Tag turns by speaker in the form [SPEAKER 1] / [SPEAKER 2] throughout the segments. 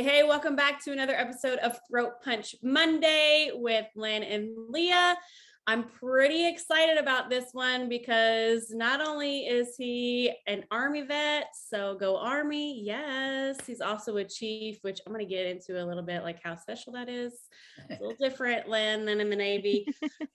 [SPEAKER 1] Hey, welcome back to another episode of Throat Punch Monday with Len and Leah. I'm pretty excited about this one because not only is he an Army vet, so go Army, yes, he's also a chief, which I'm going to get into a little bit, like how special that is. It's a little different, Len, than in the Navy.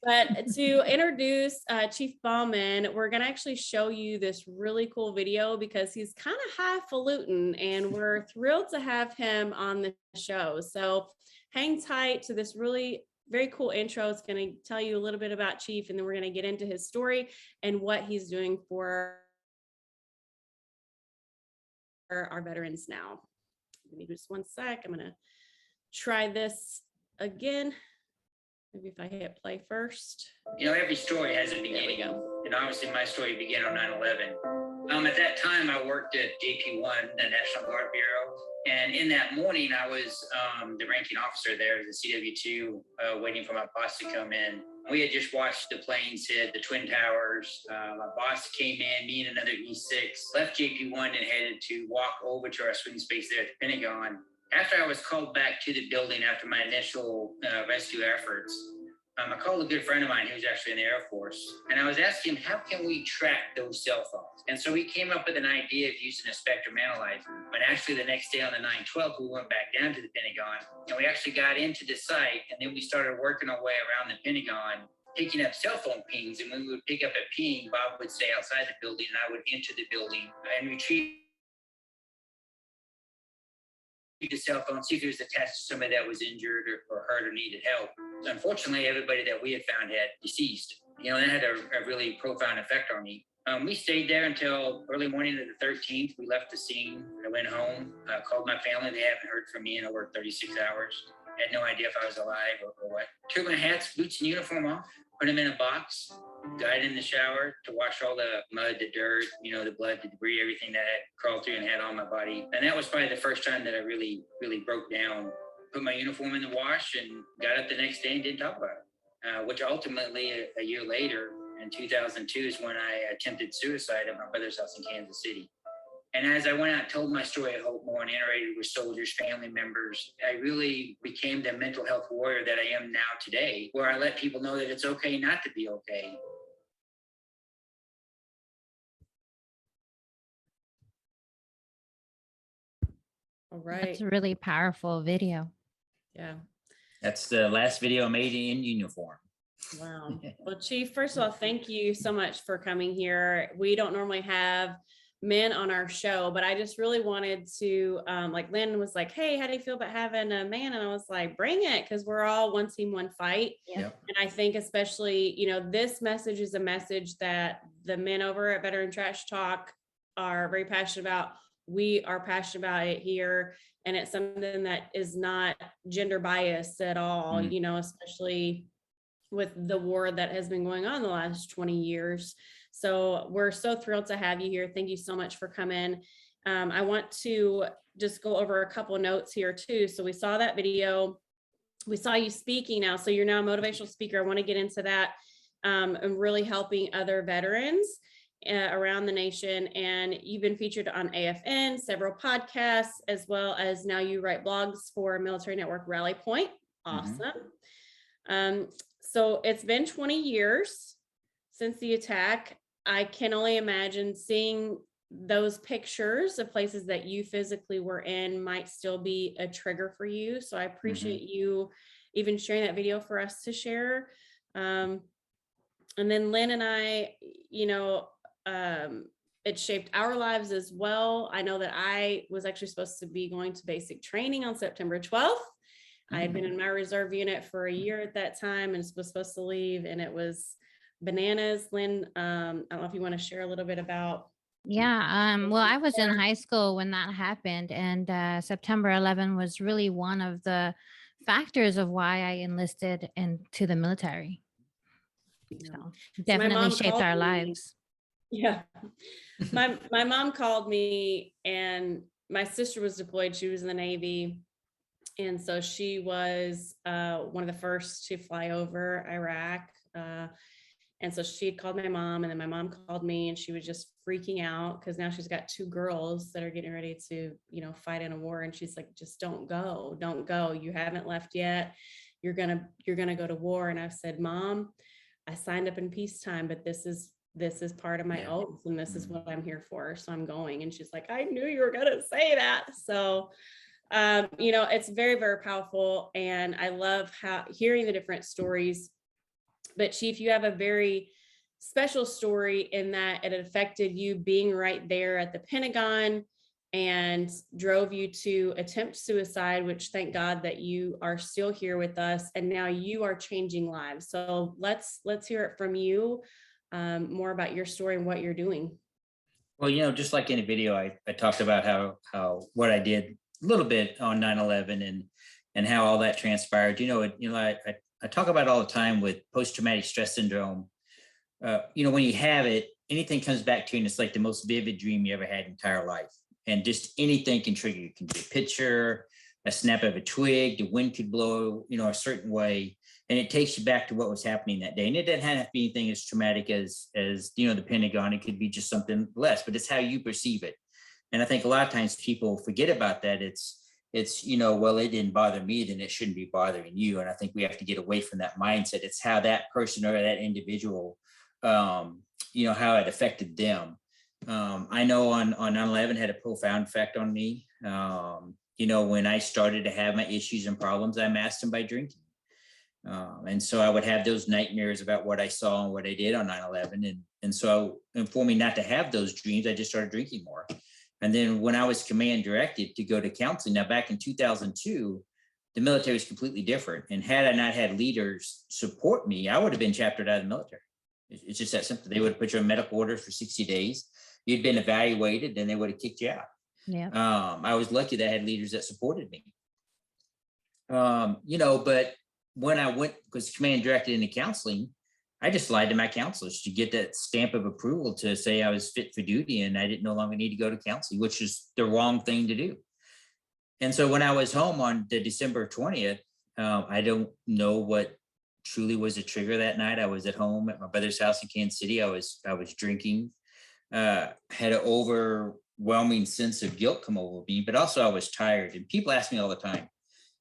[SPEAKER 1] But to introduce Chief Bauman, we're going to actually show you this really cool video because he's kind of highfalutin, and we're thrilled to have him on the show. So hang tight to this really very cool intro. It's going to tell you a little bit about Chief, and then we're going to get into his story and what he's doing for our veterans now. Give me just one sec. I'm going to try this again. Maybe if I hit play first.
[SPEAKER 2] You know, every story has a beginning. And obviously my story began on 9/11. At that time, I worked at JP1, the National Guard Bureau. And in that morning, I was the ranking officer there, the CW2, waiting for my boss to come in. We had just watched the planes hit the Twin Towers. My boss came in, me and another E6, left JP1 and headed to walk over to our swing space there at the Pentagon. After I was called back to the building after my initial rescue efforts, I called a good friend of mine who was actually in the Air Force, and I was asking him, how can we track those cell phones? And so we came up with an idea of using a spectrum analyzer. But actually the next day on the 9/12, we went back down to the Pentagon, and we actually got into the site, and then we started working our way around the Pentagon, picking up cell phone pings. And when we would pick up a ping, Bob would stay outside the building, and I would enter the building and retrieve the cell phone, see if it was attached to somebody that was injured or hurt or needed help. Unfortunately, everybody that we had found had deceased. You know, that had a really profound effect on me. We stayed there until early morning of the 13th. We left the scene. I went home, called my family. They haven't heard from me in over 36 hours. Had no idea if I was alive or what. Took my hats, boots, and uniform off, put them in a box, got in the shower to wash all the mud, the dirt, you know, the blood, the debris, everything that had crawled through and had on my body. And that was probably the first time that I really broke down. Put my uniform in the wash and got up the next day and didn't talk about it. Which ultimately, a year later, in 2002, is when I attempted suicide at my brother's house in Kansas City. And as I went out and told my story at Hope Moore and interacted with soldiers, family members, I really became the mental health warrior that I am now today, where I let people know that it's okay not to be okay.
[SPEAKER 1] All right.
[SPEAKER 3] That's a really powerful video.
[SPEAKER 1] Yeah.
[SPEAKER 4] That's the last video made in uniform.
[SPEAKER 1] Wow. Well, Chief, first of all, thank you so much for coming here. We don't normally have men on our show, but I just really wanted to, like Lynn was like, hey, how do you feel about having a man? And I was like, bring it, because we're all one team, one fight.
[SPEAKER 4] Yep.
[SPEAKER 1] And I think especially, you know, this message is a message that the men over at Veteran Trash Talk are very passionate about. We are passionate about it here. And it's something that is not gender biased at all, you know, especially with the war that has been going on the last 20 years. So we're so thrilled to have you here. Thank you so much for coming. I want to just go over a couple of notes here too. So we saw that video. We saw you speaking now. So you're now a motivational speaker. I want to get into that and really helping other veterans around the nation. And you've been featured on AFN, several podcasts, as well as now you write blogs for Military Network Rally Point. Awesome. So it's been 20 years since the attack. I can only imagine seeing those pictures of places that you physically were in might still be a trigger for you. So I appreciate you even sharing that video for us to share. And then Lynn and I, you know, it shaped our lives as well. I know that I was actually supposed to be going to basic training on September 12th. I had been in my reserve unit for a year at that time and was supposed to leave, and it was bananas. Lynn, I don't know if you want to share a little bit about.
[SPEAKER 3] Yeah, well, I was in high school when that happened, and September 11 was really one of the factors of why I enlisted into the military. So definitely shaped our lives.
[SPEAKER 1] Yeah. My mom called me, and my sister was deployed. She was in the Navy. And so she was one of the first to fly over Iraq. And so she had called my mom, and then my mom called me, and she was just freaking out because now she's got 2 girls that are getting ready to, fight in a war. And she's like, just don't go. Don't go. You haven't left yet. You're going to go to war. And I've said, Mom, I signed up in peacetime, but this is part of my oath, and this is what I'm here for. So I'm going. And she's like, I knew you were going to say that. So, it's very, very powerful. And I love hearing the different stories. But Chief, you have a very special story in that it affected you being right there at the Pentagon and drove you to attempt suicide, which thank God that you are still here with us. And now you are changing lives. So let's hear it from you, more about your story and what you're doing.
[SPEAKER 4] Well, just like in the video, I talked about how what I did a little bit on 9/11 and how all that transpired. I talk about it all the time with post-traumatic stress syndrome. When you have it, anything comes back to you, and it's like the most vivid dream you ever had in your entire life. And just anything can trigger you. It can be a picture, a snap of a twig, the wind could blow, a certain way. And it takes you back to what was happening that day. And it doesn't have to be anything as traumatic as the Pentagon. It could be just something less, but it's how you perceive it. And I think a lot of times people forget about that. It's well, it didn't bother me, then it shouldn't be bothering you. And I think we have to get away from that mindset. It's how that person or that individual, how it affected them. I know on 9/11 had a profound effect on me. When I started to have my issues and problems, I masked them by drinking. And so I would have those nightmares about what I saw and what I did on 9/11. And so for me not to have those dreams, I just started drinking more. And then when I was command directed to go to counseling, now back in 2002, the military was completely different. And had I not had leaders support me, I would have been chaptered out of the military. It's just that simple. They would have put you on medical orders for 60 days. You'd been evaluated, and they would have kicked you out.
[SPEAKER 3] Yeah.
[SPEAKER 4] I was lucky that I had leaders that supported me. But when I went, because command directed into counseling, I just lied to my counselors to get that stamp of approval to say I was fit for duty and I didn't no longer need to go to counseling, which is the wrong thing to do. And so when I was home on the December 20th, I don't know what truly was a trigger that night. I was at home at my brother's house in Kansas City. I was drinking, had an overwhelming sense of guilt come over me, but also I was tired. And people ask me all the time,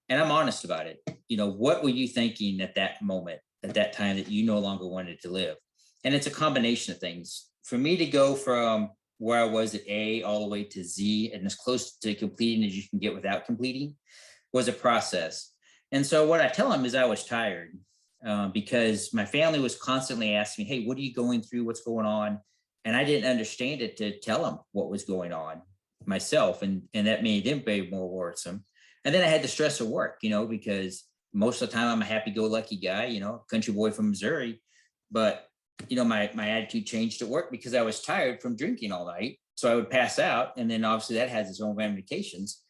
[SPEAKER 4] and I'm honest about it. What were you thinking at that moment, at that time, that you no longer wanted to live? And it's a combination of things. For me to go from where I was at A all the way to Z and as close to completing as you can get without completing was a process. And so what I tell them is I was tired because my family was constantly asking me, hey, what are you going through? What's going on? And I didn't understand it to tell them what was going on myself. And that made them very more worrisome. And then I had the stress of work, because most of the time I'm a happy-go-lucky guy, country boy from Missouri. But, my attitude changed at work because I was tired from drinking all night. So I would pass out. And then obviously that has its own ramifications.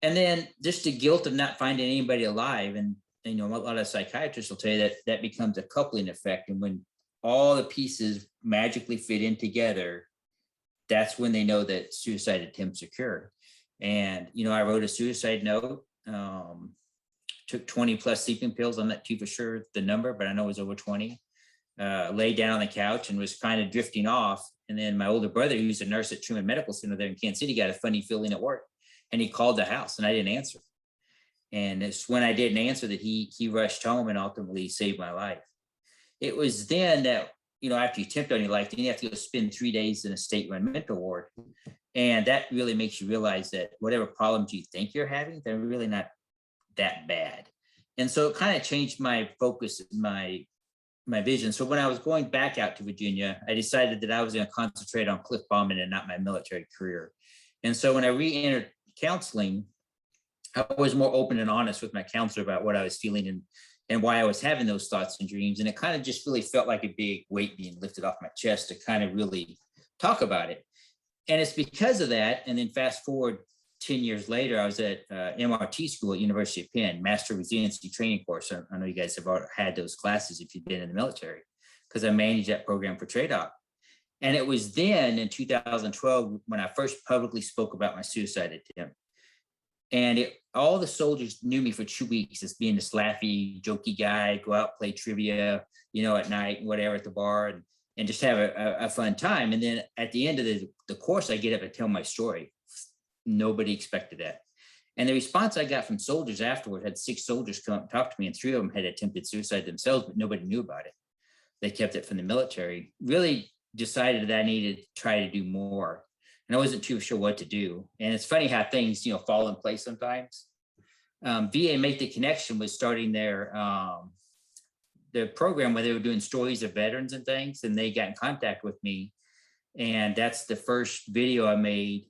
[SPEAKER 4] And then just the guilt of not finding anybody alive. And, a lot of psychiatrists will tell you that becomes a coupling effect. And when all the pieces magically fit in together, that's when they know that suicide attempts occur. And, I wrote a suicide note, took 20 plus sleeping pills. I'm not too for sure the number, but I know it was over 20. Laid down on the couch and was kind of drifting off. And then my older brother, who's a nurse at Truman Medical Center there in Kansas City, got a funny feeling at work. And he called the house and I didn't answer. And it's when I didn't answer that he rushed home and ultimately saved my life. It was then that, after you attempt on your life, then you have to go spend 3 days in a state-run mental ward. And that really makes you realize that whatever problems you think you're having, they're really not that bad. And so it kind of changed my focus, my vision. So when I was going back out to Virginia, I decided that I was going to concentrate on Cliff Bauman and not my military career. And so when I re-entered counseling, I was more open and honest with my counselor about what I was feeling and why I was having those thoughts and dreams. And it kind of just really felt like a big weight being lifted off my chest to kind of really talk about it. And it's because of that. And then fast forward 10 years later, I was at MRT school at University of Penn, Master Resiliency Training course. I know you guys have had those classes if you've been in the military, because I managed that program for TRADOC. And it was then in 2012 when I first publicly spoke about my suicide attempt. And all the soldiers knew me for 2 weeks as being this laughy, jokey guy, go out, play trivia, at night, whatever, at the bar, and just have a fun time. And then at the end of the course, I get up and tell my story. Nobody expected that. And the response I got from soldiers afterward, had 6 soldiers come up and talk to me, and 3 of them had attempted suicide themselves, but nobody knew about it. They kept it from the military. Really decided that I needed to try to do more. And I wasn't too sure what to do. And it's funny how things, fall in place sometimes. VA Make the Connection was starting the program where they were doing stories of veterans and things, and they got in contact with me. And that's the first video I made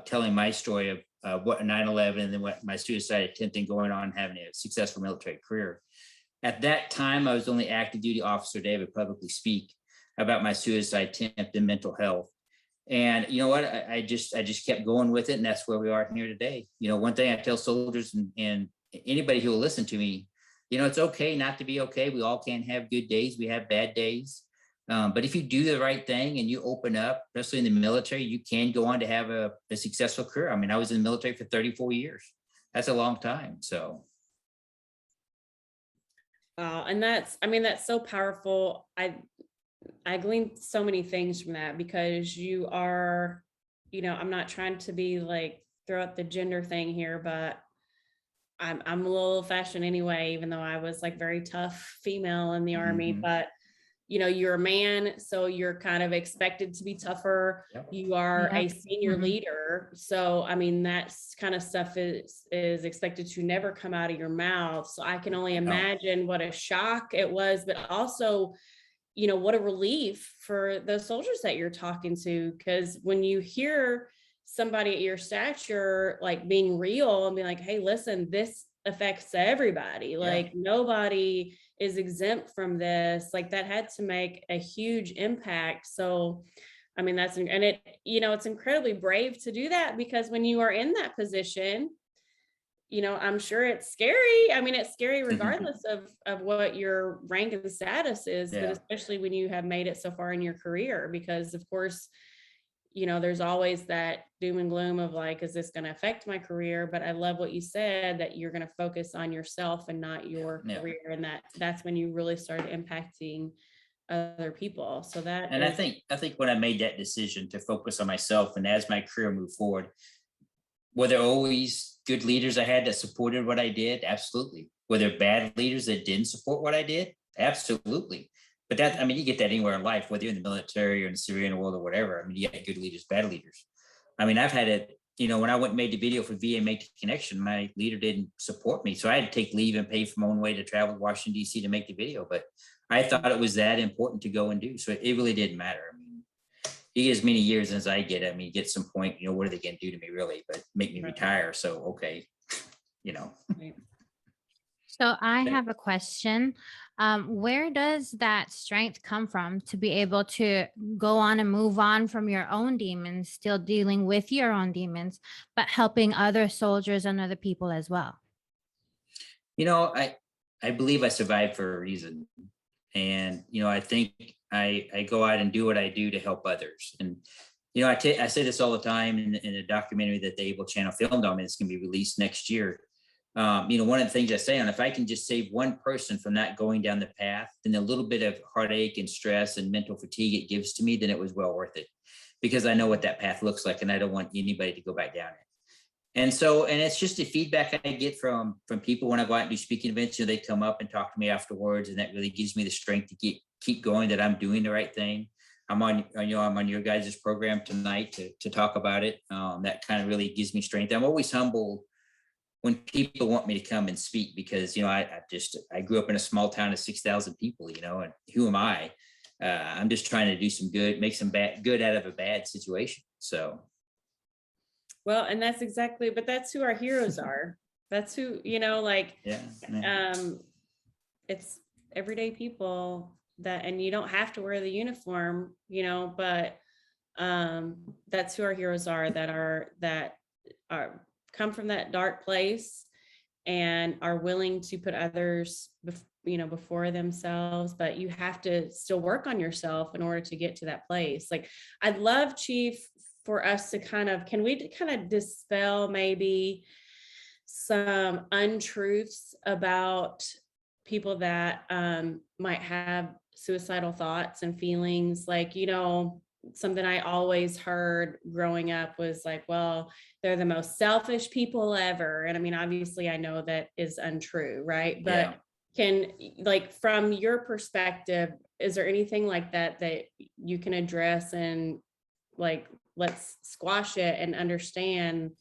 [SPEAKER 4] telling my story of what 9/11 and then what my suicide attempt and going on having a successful military career. At that time, I was only active duty officer to ever publicly speak about my suicide attempt and mental health. And you know what? I just kept going with it, and that's where we are here today. One thing I tell soldiers and anybody who will listen to me, it's okay not to be okay. We all can have good days. We have bad days. But if you do the right thing and you open up, especially in the military, you can go on to have a successful career. I mean, I was in the military for 34 years. That's a long time. So.
[SPEAKER 1] Wow. And that's so powerful. I gleaned so many things from that, because you are, I'm not trying to be like throw out the gender thing here, but I'm a little old-fashioned anyway, even though I was like very tough female in the Army, but you're a man, so you're kind of expected to be tougher.
[SPEAKER 4] Yep.
[SPEAKER 1] You are a
[SPEAKER 3] Yep.
[SPEAKER 1] senior leader. So, that kind of stuff is expected to never come out of your mouth. So I can only imagine what a shock it was, but also, what a relief for the soldiers that you're talking to. Because when you hear somebody at your stature, like being real and be like, hey, listen, this affects everybody. Like nobody is exempt from this. Like that had to make a huge impact. So, and it's incredibly brave to do that, because when you are in that position, I'm sure it's scary. It's scary regardless of what your rank and status is, but especially when you have made it so far in your career, because of course, there's always that doom and gloom of like, is this going to affect my career? But I love what you said, that you're going to focus on yourself and not your career. And that's when you really started impacting other people. So that,
[SPEAKER 4] and I think when I made that decision to focus on myself, and as my career moved forward, were there always good leaders I had that supported what I did? Absolutely. Were there bad leaders that didn't support what I did? Absolutely. But you get that anywhere in life, whether you're in the military or in the civilian world or whatever. You got good leaders, bad leaders. I've had it, when I went and made the video for VA Make the Connection, my leader didn't support me. So I had to take leave and pay for my own way to travel to Washington, D.C. to make the video. But I thought it was that important to go and do. So it really didn't matter. You get as many years as I get. Get some point, what are they going to do to me really? But make me retire. So, okay,
[SPEAKER 3] So I have a question. Where does that strength come from to be able to go on and move on from your own demons, still dealing with your own demons, but helping other soldiers and other people as well?
[SPEAKER 4] I believe I survived for a reason. And, I think I go out and do what I do to help others. And, I say this all the time in a documentary that the Able Channel filmed on me. It's going to be released next year. One of the things I say if I can just save one person from not going down the path, then a little bit of heartache and stress and mental fatigue it gives to me, then it was well worth it, because I know what that path looks like, and I don't want anybody to go back down it. And it's just the feedback I get from people when I go out and do speaking events. They come up and talk to me afterwards, and that really gives me the strength to keep going, that I'm doing the right thing. I'm on your guys' program tonight to talk about it. That kind of really gives me strength. I'm always humbled when people want me to come and speak, because, I grew up in a small town of 6,000 people, and who am I? I'm just trying to do some good, make some good out of a bad situation. So.
[SPEAKER 1] Well, and that's who our heroes are. That's who, it's everyday people and you don't have to wear the uniform, but that's who our heroes are, that are come from that dark place and are willing to put others before themselves. But you have to still work on yourself in order to get to that place. Like, I'd love, Chief, for us to can we dispel maybe some untruths about people that might have suicidal thoughts and feelings. Like, something I always heard growing up was like, well, they're the most selfish people ever. And I mean, obviously I know that is untrue, right?
[SPEAKER 4] Yeah.
[SPEAKER 1] But like, from your perspective, is there anything like that that you can address and like, let's squash it and understand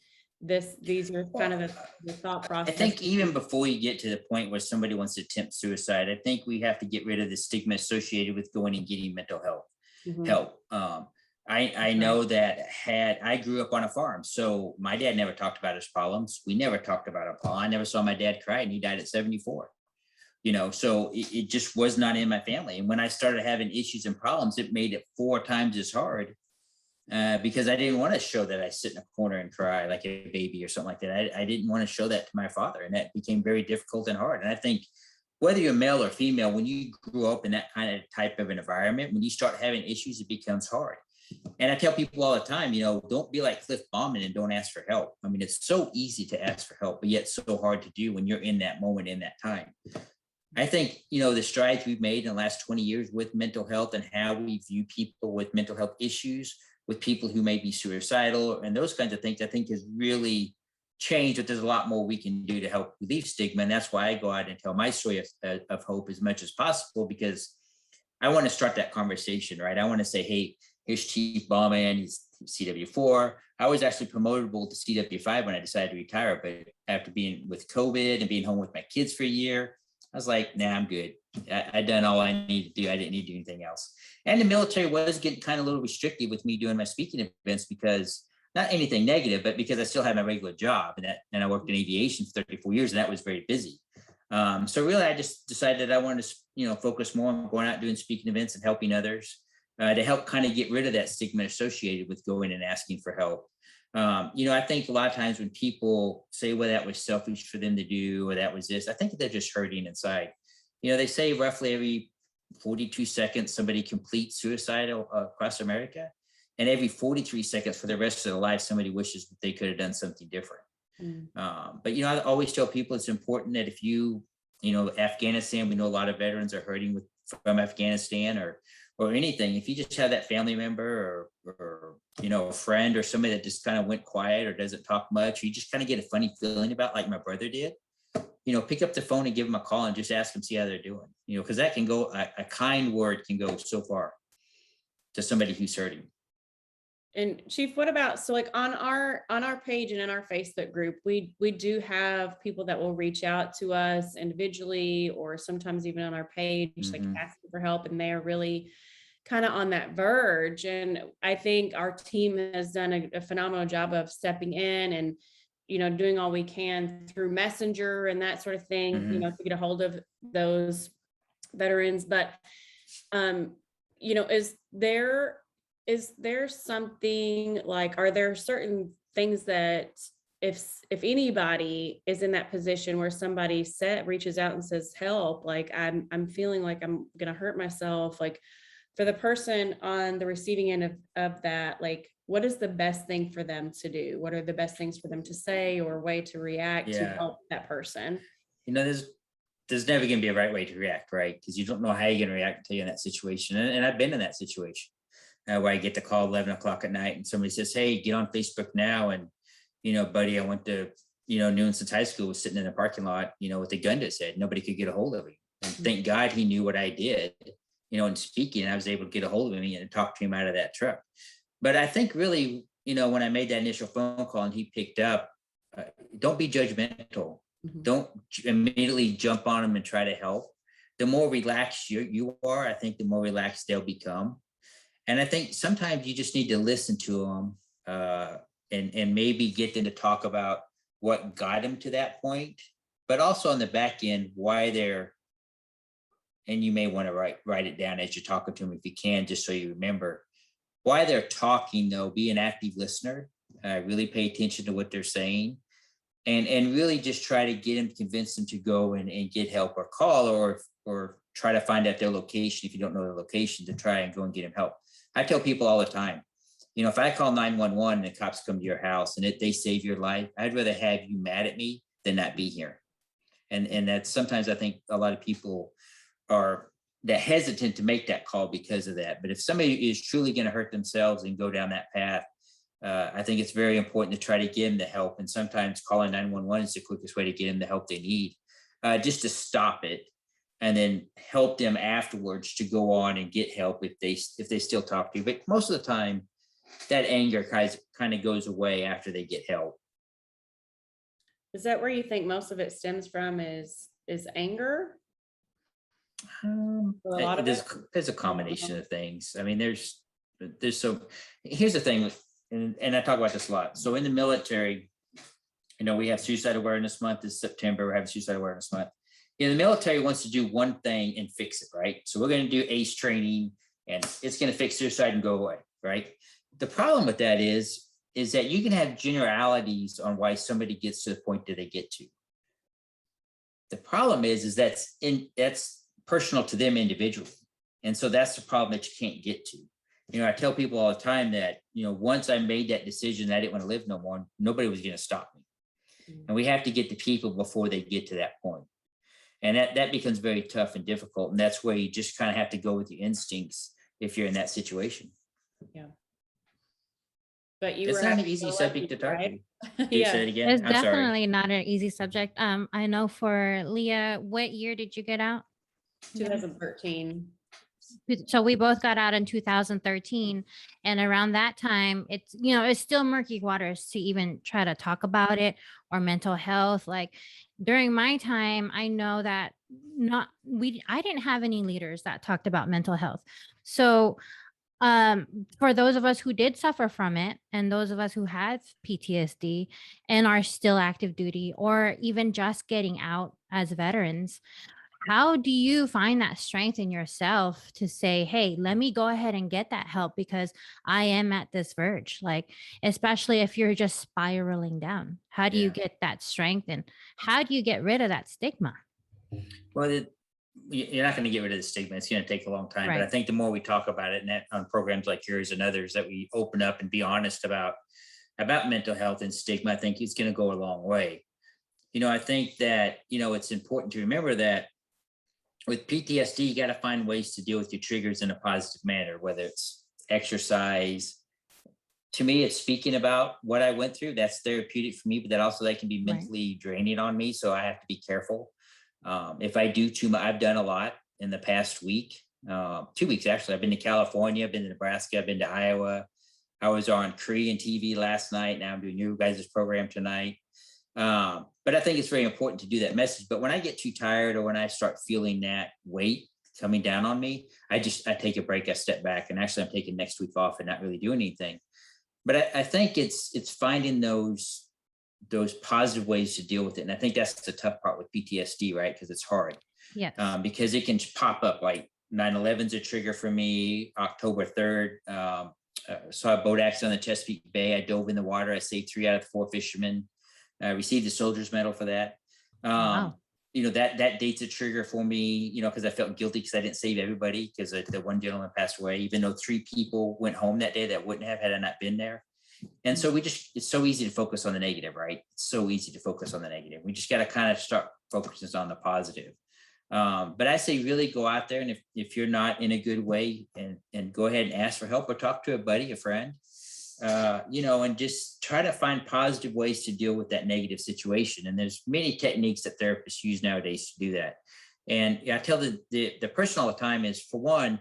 [SPEAKER 1] these are kind of the thought
[SPEAKER 4] I
[SPEAKER 1] process?
[SPEAKER 4] think even before you get to the point where somebody wants to attempt suicide, I think we have to get rid of the stigma associated with going and getting mental health
[SPEAKER 1] Mhm.
[SPEAKER 4] help. I know that I grew up on a farm, so my dad never talked about his problems. We never talked about our problem. I never saw my dad cry, and he died at 74. So it just was not in my family. And when I started having issues and problems, it made it 4 times as hard because I didn't want to show that I sit in a corner and cry like a baby or something like that. I didn't want to show that to my father, and that became very difficult and hard. And I think whether you're male or female, when you grew up in that kind of type of an environment, when you start having issues, it becomes hard. And I tell people all the time, don't be like Cliff Bauman and don't ask for help. I mean, it's so easy to ask for help, but yet so hard to do when you're in that moment, in that time. I think, the strides we've made in the last 20 years with mental health and how we view people with mental health issues, with people who may be suicidal and those kinds of things, I think has really changed, but there's a lot more we can do to help relieve stigma. And that's why I go out and tell my story of hope as much as possible, because I want to start that conversation, right? I want to say, hey, here's Chief Bauman, he's CW4. I was actually promotable to CW5 when I decided to retire, but after being with COVID and being home with my kids for a year, I was like, nah, I'm good. I'd done all I need to do. I didn't need to do anything else. And the military was getting kind of a little restrictive with me doing my speaking events, because not anything negative, but because I still had my regular job and I worked in aviation for 34 years, and that was very busy. So really, I just decided that I wanted to, focus more on going out doing speaking events and helping others to help kind of get rid of that stigma associated with going and asking for help. I think a lot of times when people say, well, that was selfish for them to do, or that was this, I think they're just hurting inside. They say roughly every 42 seconds, somebody completes suicide across America. And every 43 seconds for the rest of their life, somebody wishes that they could have done something different. But I always tell people it's important that if Afghanistan, we know a lot of veterans are hurting from Afghanistan or anything. If you just have that family member or a friend or somebody that just kind of went quiet or doesn't talk much, you just kind of get a funny feeling about, like my brother did, pick up the phone and give them a call and just ask them, see how they're doing, because that can go, a kind word can go so far to somebody who's hurting.
[SPEAKER 1] And Chief, what about, so like on our page and in our Facebook group, we do have people that will reach out to us individually, or sometimes even on our page, like asking for help, and they are really kind of on that verge. And I think our team has done a phenomenal job of stepping in and, doing all we can through Messenger and that sort of thing, to get a hold of those veterans. But, is there something like, are there certain things that if anybody is in that position where somebody reaches out and says help, like I'm feeling like I'm gonna hurt myself, like for the person on the receiving end of that, like what is the best thing for them to do? What are the best things for them to say or way to react to help that person?
[SPEAKER 4] There's never going to be a right way to react, right? Because you don't know how you're going to react until you're in that situation. And I've been in that situation where I get the call 11 o'clock at night and somebody says, hey, get on Facebook now. And, buddy, I went to, knew him since high school, was sitting in the parking lot, with a gun to his head. Nobody could get a hold of him. And thank God he knew what I did, in speaking. I was able to get a hold of him and talk to him out of that truck. But I think really, when I made that initial phone call and he picked up, don't be judgmental. Don't immediately jump on them and try to help. The more relaxed you are, I think the more relaxed they'll become. And I think sometimes you just need to listen to them and maybe get them to talk about what got them to that point, but also on the back end, why they're, and you may want to write it down as you're talking to them if you can, just so you remember why they're talking, though. Be an active listener, really pay attention to what they're saying. And really just try to get them, convince them to go and get help or call or try to find out their location if you don't know their location, to try and go and get them help. I tell people all the time, if I call 911 and the cops come to your house and they save your life, I'd rather have you mad at me than not be here. And that's sometimes I think a lot of people are that hesitant to make that call because of that. But if somebody is truly going to hurt themselves and go down that path, I think it's very important to try to give them the help. And sometimes calling 911 is the quickest way to get them the help they need, just to stop it and then help them afterwards to go on and get help if they still talk to you. But most of the time, that anger kind of goes away after they get help.
[SPEAKER 1] Is that where you think most of it stems from, is anger? A lot of
[SPEAKER 4] There's a combination of things. I mean, there's so here's the thing, and I talk about this a lot. So in the military, we have Suicide Awareness Month this September. We're having Suicide Awareness Month. The military wants to do one thing and fix it, right? So we're going to do ACE training and it's going to fix suicide and go away, right? The problem with that is that you can have generalities on why somebody gets to the point that they get to. The problem is that's personal to them individually. And so that's the problem that you can't get to. I tell people all the time that, once I made that decision that I didn't want to live no more, nobody was going to stop me. And we have to get the people before they get to that point. And that becomes very tough and difficult. And that's where you just kind of have to go with your instincts if you're in that situation.
[SPEAKER 1] Yeah. But
[SPEAKER 4] it's not an easy subject to talk to.
[SPEAKER 1] Yeah.
[SPEAKER 4] Say it again.
[SPEAKER 3] It's
[SPEAKER 4] I'm sorry.
[SPEAKER 3] definitely not an easy subject. I know for Leah, what year did you get out?
[SPEAKER 1] 2013.
[SPEAKER 3] So we both got out in 2013, and around that time, it's still murky waters to even try to talk about it, or mental health. Like during my time, I know that I didn't have any leaders that talked about mental health. So for those of us who did suffer from it, and those of us who have PTSD and are still active duty, or even just getting out as veterans, how do you find that strength in yourself to say, hey, let me go ahead and get that help because I am at this verge? Like, especially if you're just spiraling down, how do you get that strength, and how do you get rid of that stigma?
[SPEAKER 4] Well, you're not going to get rid of the stigma. It's going to take a long time.
[SPEAKER 3] Right.
[SPEAKER 4] But I think the more we talk about it, and that on programs like yours and others, that we open up and be honest about mental health and stigma, I think it's going to go a long way. I think that, it's important to remember that with PTSD, you got to find ways to deal with your triggers in a positive manner, whether it's exercise. To me, it's speaking about what I went through. That's therapeutic for me, but that can be mentally draining on me. So I have to be careful. If I do too much, I've done a lot in the past week, 2 weeks, actually. I've been to California, I've been to Nebraska, I've been to Iowa. I was on Korean TV last night. Now I'm doing your guys' program tonight. But I think it's very important to do that message. But when I get too tired, or when I start feeling that weight coming down on me, I take a break, I step back, and actually I'm taking next week off and not really doing anything. But I think it's finding those positive ways to deal with it. And I think that's the tough part with PTSD, right? Because it's hard.
[SPEAKER 3] Yes.
[SPEAKER 4] Because it can pop up, like 9/11's a trigger for me. October 3rd, saw a boat accident on the Chesapeake Bay. I dove in the water. I saved 3 out of 4 fishermen. I received a soldier's medal for that.
[SPEAKER 3] Wow.
[SPEAKER 4] That date's a trigger for me, because I felt guilty because I didn't save everybody, because the one gentleman passed away, even though 3 people went home that day that wouldn't have had I not been there. And so it's so easy to focus on the negative, right? It's so easy to focus on the negative. We just got to kind of start focusing on the positive. But I say really go out there, and if you're not in a good way, and go ahead and ask for help, or talk to a buddy, a friend, and just try to find positive ways to deal with that negative situation. And there's many techniques that therapists use nowadays to do that. And I tell the person all the time is, for one,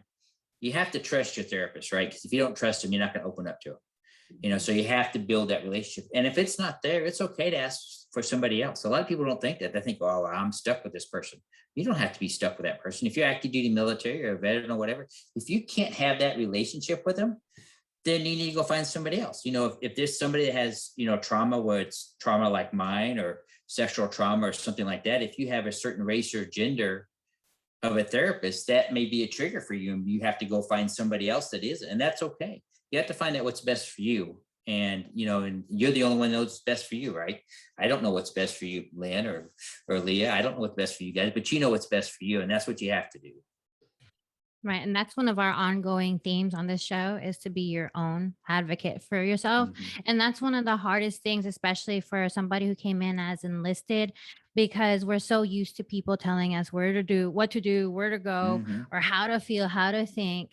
[SPEAKER 4] you have to trust your therapist, right? Because if you don't trust them, you're not going to open up to them. So you have to build that relationship. And if it's not there, it's okay to ask for somebody else. A lot of people don't think that. They think, oh, I'm stuck with this person. You don't have to be stuck with that person. If you're active duty military or a veteran or whatever, if you can't have that relationship with them, then you need to go find somebody else. If there's somebody that has, trauma, where it's trauma like mine, or sexual trauma or something like that, if you have a certain race or gender of a therapist, that may be a trigger for you, and you have to go find somebody else that isn't, and that's okay. You have to find out what's best for you. And, and you're the only one that knows what's best for you, right? I don't know what's best for you, Len or Leah. I don't know what's best for you guys, but you know what's best for you. And that's what you have to do.
[SPEAKER 3] Right. And that's one of our ongoing themes on this show, is to be your own advocate for yourself.
[SPEAKER 4] Mhm.
[SPEAKER 3] And that's one of the hardest things, especially for somebody who came in as enlisted, because we're so used to people telling us what to do, where to go,
[SPEAKER 4] Mhm.
[SPEAKER 3] or how to feel, how to think.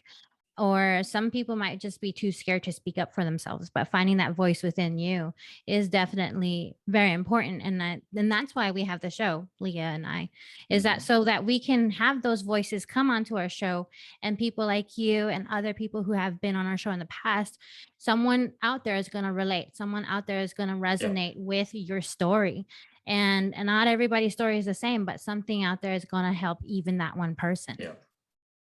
[SPEAKER 3] Or some people might just be too scared to speak up for themselves, but finding that voice within you is definitely very important. And that's why we have the show, Leah and I, is that
[SPEAKER 4] Mhm.
[SPEAKER 3] so that we can have those voices come onto our show, and people like you and other people who have been on our show in the past, someone out there is going to relate, someone out there is going to resonate with your story. And not everybody's story is the same, but something out there is going to help even that one person.
[SPEAKER 4] Yeah.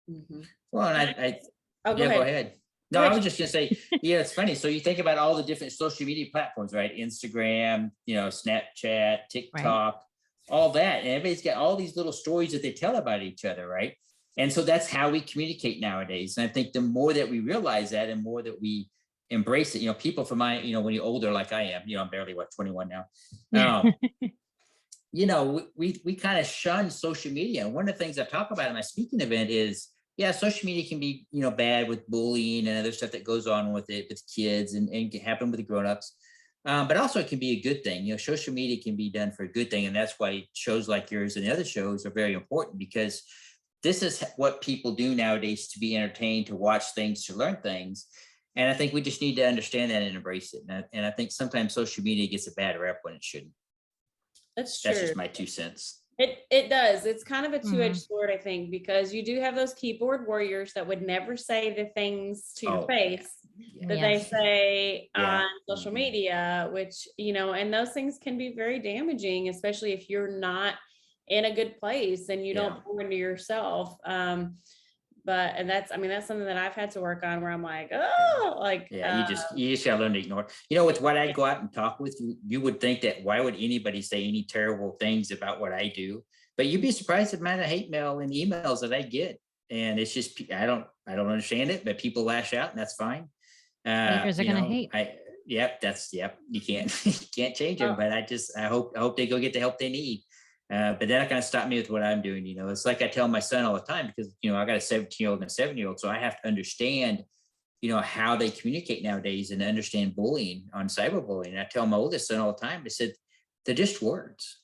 [SPEAKER 1] Mhm.
[SPEAKER 4] Well, and
[SPEAKER 1] And
[SPEAKER 4] I
[SPEAKER 1] Oh, go
[SPEAKER 4] yeah, go
[SPEAKER 1] ahead.
[SPEAKER 4] ahead.
[SPEAKER 1] Go
[SPEAKER 4] No, I
[SPEAKER 1] ahead.
[SPEAKER 4] was just gonna say, yeah, it's funny. So you think about all the different social media platforms, right? Instagram, Snapchat, TikTok, all that. And everybody's got all these little stories that they tell about each other, right? And so that's how we communicate nowadays. And I think the more that we realize that and more that we embrace it, people from when you're older like I am, I'm barely 21 now. We kind of shun social media. And one of the things I talk about in my speaking event is, yeah, social media can be, bad with bullying and other stuff that goes on with it with kids and can happen with the grownups. But also it can be a good thing. Social media can be done for a good thing. And that's why shows like yours and the other shows are very important, because this is what people do nowadays to be entertained, to watch things, to learn things. And I think we just need to understand that and embrace it. And I think sometimes social media gets a bad rep when it shouldn't.
[SPEAKER 1] That's
[SPEAKER 4] That's
[SPEAKER 1] true.
[SPEAKER 4] just my 2 cents.
[SPEAKER 1] It does. It's kind of a two-edged
[SPEAKER 3] Mhm.
[SPEAKER 1] sword, I think, because you do have those keyboard warriors that would never say the things to your face that they
[SPEAKER 3] Yes.
[SPEAKER 1] say
[SPEAKER 4] Yeah.
[SPEAKER 1] on social
[SPEAKER 4] Mhm.
[SPEAKER 1] media, which, and those things can be very damaging, especially if you're not in a good place and you
[SPEAKER 4] Yeah.
[SPEAKER 1] don't pour into yourself. And that's something that I've had to work on, where I'm like,
[SPEAKER 4] Yeah, you just gotta learn to ignore. With what I go out and talk with you would think that why would anybody say any terrible things about what I do? But you'd be surprised at the amount of hate mail and emails that I get. And it's just I don't understand it, but people lash out and that's fine.
[SPEAKER 3] Haters are gonna hate.
[SPEAKER 4] You can't change them, but I hope they go get the help they need. But they're not going to stop me with what I'm doing. It's like I tell my son all the time, because I got a 17-year-old and a 7-year-old, so I have to understand how they communicate nowadays and understand bullying on cyberbullying. And I tell my oldest son all the time, I said, they're just words.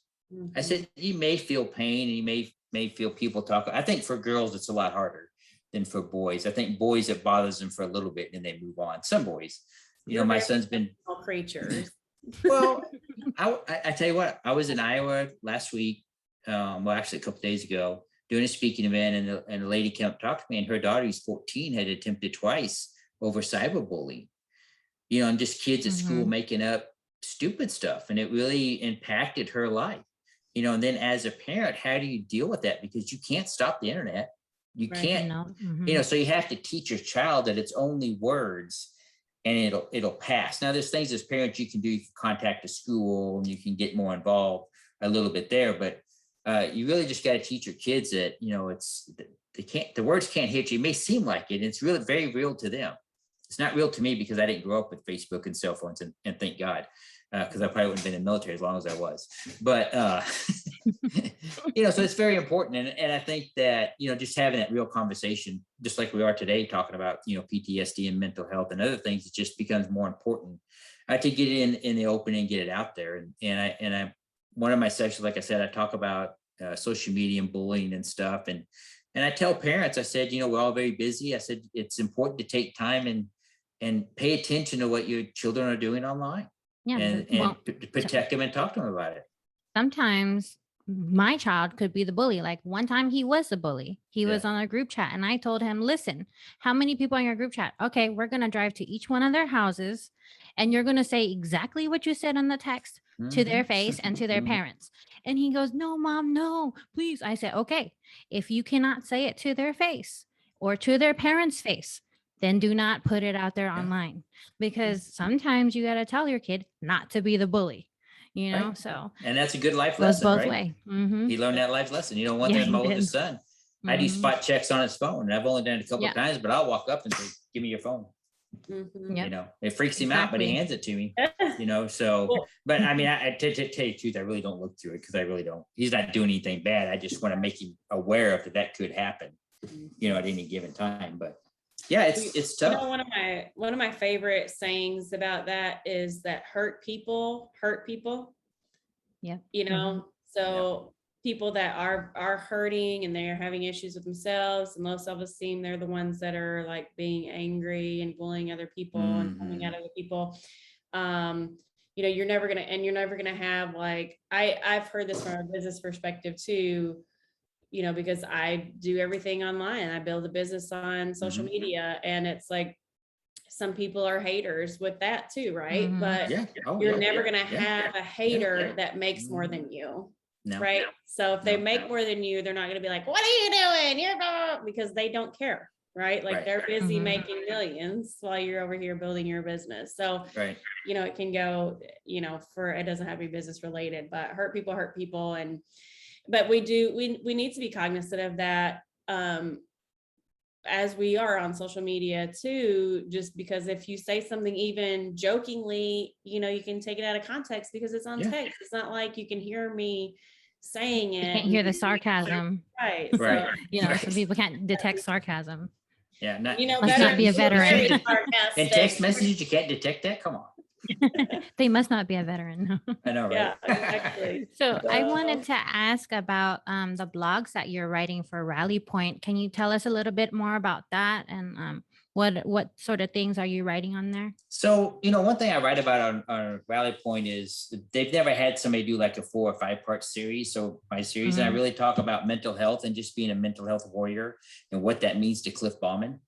[SPEAKER 4] I said, you may feel pain and you may feel people talk. I think for girls, it's a lot harder than for boys. I think boys, it bothers them for a little bit and then they move on. Some boys,
[SPEAKER 1] You're
[SPEAKER 4] my
[SPEAKER 1] very
[SPEAKER 4] son's been,
[SPEAKER 1] emotional creatures.
[SPEAKER 4] well, I tell you what, I was in Iowa last week. Actually a couple days ago, doing a speaking event, and a lady came up to talk to me, and her daughter, who's 14, had attempted twice over cyberbullying, and just kids at school
[SPEAKER 3] Mhm.
[SPEAKER 4] making up stupid stuff. And it really impacted her life, and then as a parent, how do you deal with that? Because you can't stop the internet. You
[SPEAKER 1] Right.
[SPEAKER 4] can't,
[SPEAKER 3] Mhm.
[SPEAKER 4] so you have to teach your child that it's only words and it'll pass. Now there's things as parents you can do. You can contact the school and you can get more involved a little bit there, but you really just got to teach your kids that, the words can't hit you. It may seem like it. It's really very real to them. It's not real to me because I didn't grow up with Facebook and cell phones, and thank God, because I probably wouldn't have been in the military as long as I was. But so it's very important, and I think that just having that real conversation, just like we are today, talking about PTSD and mental health and other things, it just becomes more important to get it in the open and get it out there. And I one of my sections, like I said, I talk about social media and bullying and stuff, and I tell parents, I said, we're all very busy. I said it's important to take time and pay attention to what your children are doing online,
[SPEAKER 3] Yeah.
[SPEAKER 4] and protect them and talk to them about it.
[SPEAKER 3] Sometimes my child could be the bully. Like one time he was the bully. He was
[SPEAKER 4] Yeah.
[SPEAKER 3] on a group chat and I told him, listen, how many people on your group chat? Okay, we're going to drive to each one of their houses and you're going to say exactly what you said on the text to their face and to their parents. And he goes, no, mom, no, please. I said, okay, if you cannot say it to their face or to their parents' face, then do not put it out there online, because sometimes you got to tell your kid not to be the bully,
[SPEAKER 4] Right.
[SPEAKER 3] so
[SPEAKER 4] And that's a good life
[SPEAKER 3] goes
[SPEAKER 4] lesson,
[SPEAKER 3] both
[SPEAKER 4] right?
[SPEAKER 3] way. Mm-hmm.
[SPEAKER 4] He learned that life lesson. One
[SPEAKER 3] Yeah,
[SPEAKER 4] thing with my
[SPEAKER 3] he
[SPEAKER 4] oldest
[SPEAKER 3] did.
[SPEAKER 4] son, I do spot checks on his phone, and I've only done it a couple
[SPEAKER 3] Yeah.
[SPEAKER 4] of times, but I'll walk up and say, give me your phone.
[SPEAKER 1] Mhm.
[SPEAKER 4] It freaks him out, but he
[SPEAKER 3] Exactly.
[SPEAKER 4] hands it to me, so,
[SPEAKER 1] Well,
[SPEAKER 4] but I mean, to tell you the truth, I really don't look through it, because I really don't, he's not doing anything bad. I just want to make him aware of that could happen, at any given time. But yeah, it's tough.
[SPEAKER 1] one of my favorite sayings about that is that hurt people hurt people.
[SPEAKER 3] Yeah.
[SPEAKER 1] So people that are hurting and they're having issues with themselves and low self-esteem, they're the ones that are like being angry and bullying other people and coming at other people. You know, you're never gonna have like, I've heard this from a business perspective too, you know, because I do everything online. I build a business on social media, and it's like some people are haters with that too, right?
[SPEAKER 3] Mhm.
[SPEAKER 1] But you're never gonna have a hater that makes more than you.
[SPEAKER 4] No.
[SPEAKER 1] Right. So if they
[SPEAKER 4] No.
[SPEAKER 1] make more than you, they're not going to be like, what are you doing? You're blah, because they don't care. Right. Like they're busy
[SPEAKER 3] Mhm.
[SPEAKER 1] making millions while you're over here building your business. So, you know, it can go, you know, it doesn't have to be business related, but hurt people. And, but we need to be cognizant of that. As we are on social media too, just because if you say something even jokingly, you know, you can take it out of context because it's on text. It's not like you can hear me saying it.
[SPEAKER 3] You can't hear the sarcasm.
[SPEAKER 1] Right.
[SPEAKER 4] Right.
[SPEAKER 3] You know, some people can't detect sarcasm.
[SPEAKER 4] Yeah. Not,
[SPEAKER 1] you know,
[SPEAKER 3] Must not be a veteran.
[SPEAKER 4] in text messages, you can't detect that. Come on.
[SPEAKER 3] They must not be a veteran.
[SPEAKER 4] I know, right?
[SPEAKER 1] Yeah, exactly.
[SPEAKER 3] So I wanted to ask about the blogs that you're writing for Rally Point. Can you tell us a little bit more about that, and what sort of things are you writing on there?
[SPEAKER 4] So, you know, one thing I write about on Rally Point is they've never had somebody do like a 4 or 5 part series. So my series, and I really talk about mental health and just being a mental health warrior and what that means to Cliff Bauman.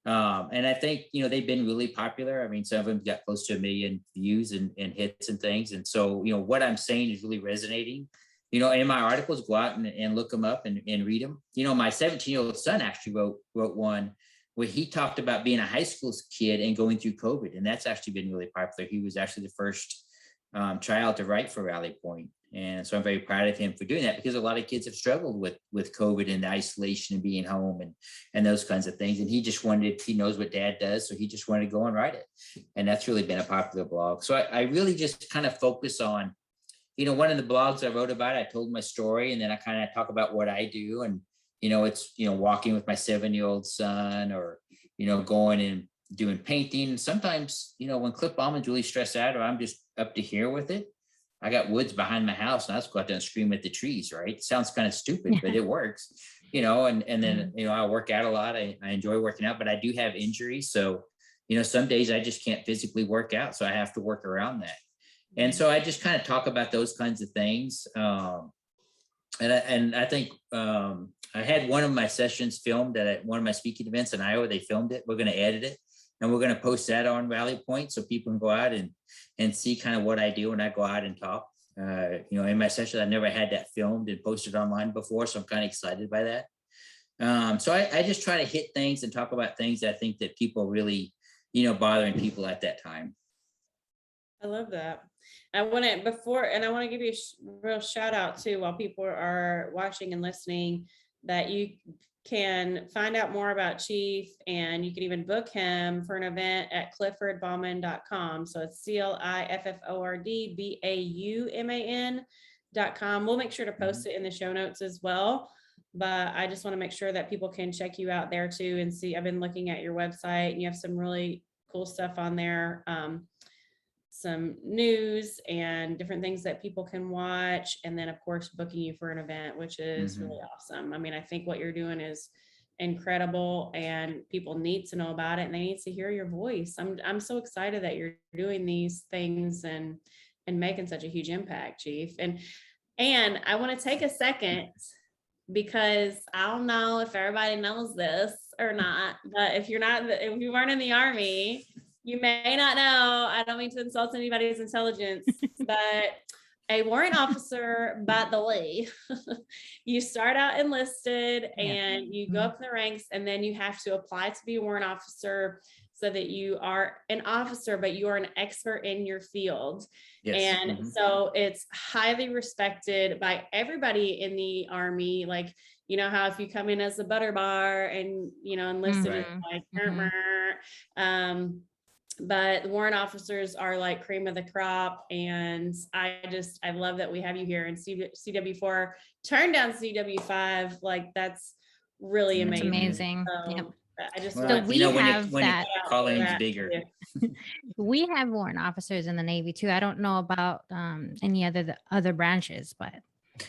[SPEAKER 4] And I think, you know, they've been really popular. I mean, some of them got close to 1 million views and hits and things. And so, you know, what I'm saying is really resonating. You know, in my articles, go out and look them up and read them. You know, my 17-year-old son actually wrote one where he talked about being a high school kid and going through COVID. And that's actually been really popular. He was actually the first child to write for Rally Point. And so I'm very proud of him for doing that, because a lot of kids have struggled with COVID and isolation and being home and those kinds of things. And he knows what dad does. So he just wanted to go and write it. And that's really been a popular blog. So I really just kind of focus on, you know, one of the blogs I wrote about, I told my story, and then I kind of talk about what I do. And, you know, it's, you know, walking with my 7-year-old son, or, you know, going and doing painting. Sometimes, you know, when Cliff Bauman's really stressed out or I'm just up to here with it, I got woods behind my house and I just go out there and scream at the trees, right? It sounds kind of stupid, but it works, you know, and then, you know, I work out a lot. I enjoy working out, but I do have injuries. So, you know, some days I just can't physically work out. So I have to work around that. And so I just kind of talk about those kinds of things. And I think I had one of my sessions filmed at one of my speaking events in Iowa. They filmed it. We're going to edit it, and we're going to post that on Rally Point so people can go out and see kind of what I do when I go out and talk. You know, in my session, I never had that filmed and posted online before, so I'm kind of excited by that. So I just try to hit things and talk about things that I think that people really, you know, bothering people at that time.
[SPEAKER 1] I love that. I want to give you a real shout out too, while people are watching and listening, that you can find out more about Chief, and you can even book him for an event at cliffordbauman.com. So it's CliffordBauman.com. We'll make sure to post it in the show notes as well. But I just want to make sure that people can check you out there too and see. I've been looking at your website, and you have some really cool stuff on there. Some news and different things that people can watch, and then of course booking you for an event, which is really awesome. I mean, I think what you're doing is incredible, and people need to know about it, and they need to hear your voice. I'm so excited that you're doing these things and making such a huge impact, Chief. And I want to take a second, because I don't know if everybody knows this or not, but if you weren't in the Army, you may not know, I don't mean to insult anybody's intelligence, but a warrant officer, by the way, you start out enlisted and you go up in the ranks, and then you have to apply to be a warrant officer, so that you are an officer, but you are an expert in your field. Yes. And so it's highly respected by everybody in the Army. Like, you know how if you come in as a butter bar and, you know, enlisted, it's like, but the warrant officers are like cream of the crop. And I love that we have you here. And CW4 turned down CW5. Like, that's really amazing.
[SPEAKER 3] Amazing.
[SPEAKER 1] So,
[SPEAKER 3] yep.
[SPEAKER 1] I just
[SPEAKER 3] so we have that
[SPEAKER 4] calling's bigger.
[SPEAKER 3] We have warrant officers in the Navy too. I don't know about any other branches, but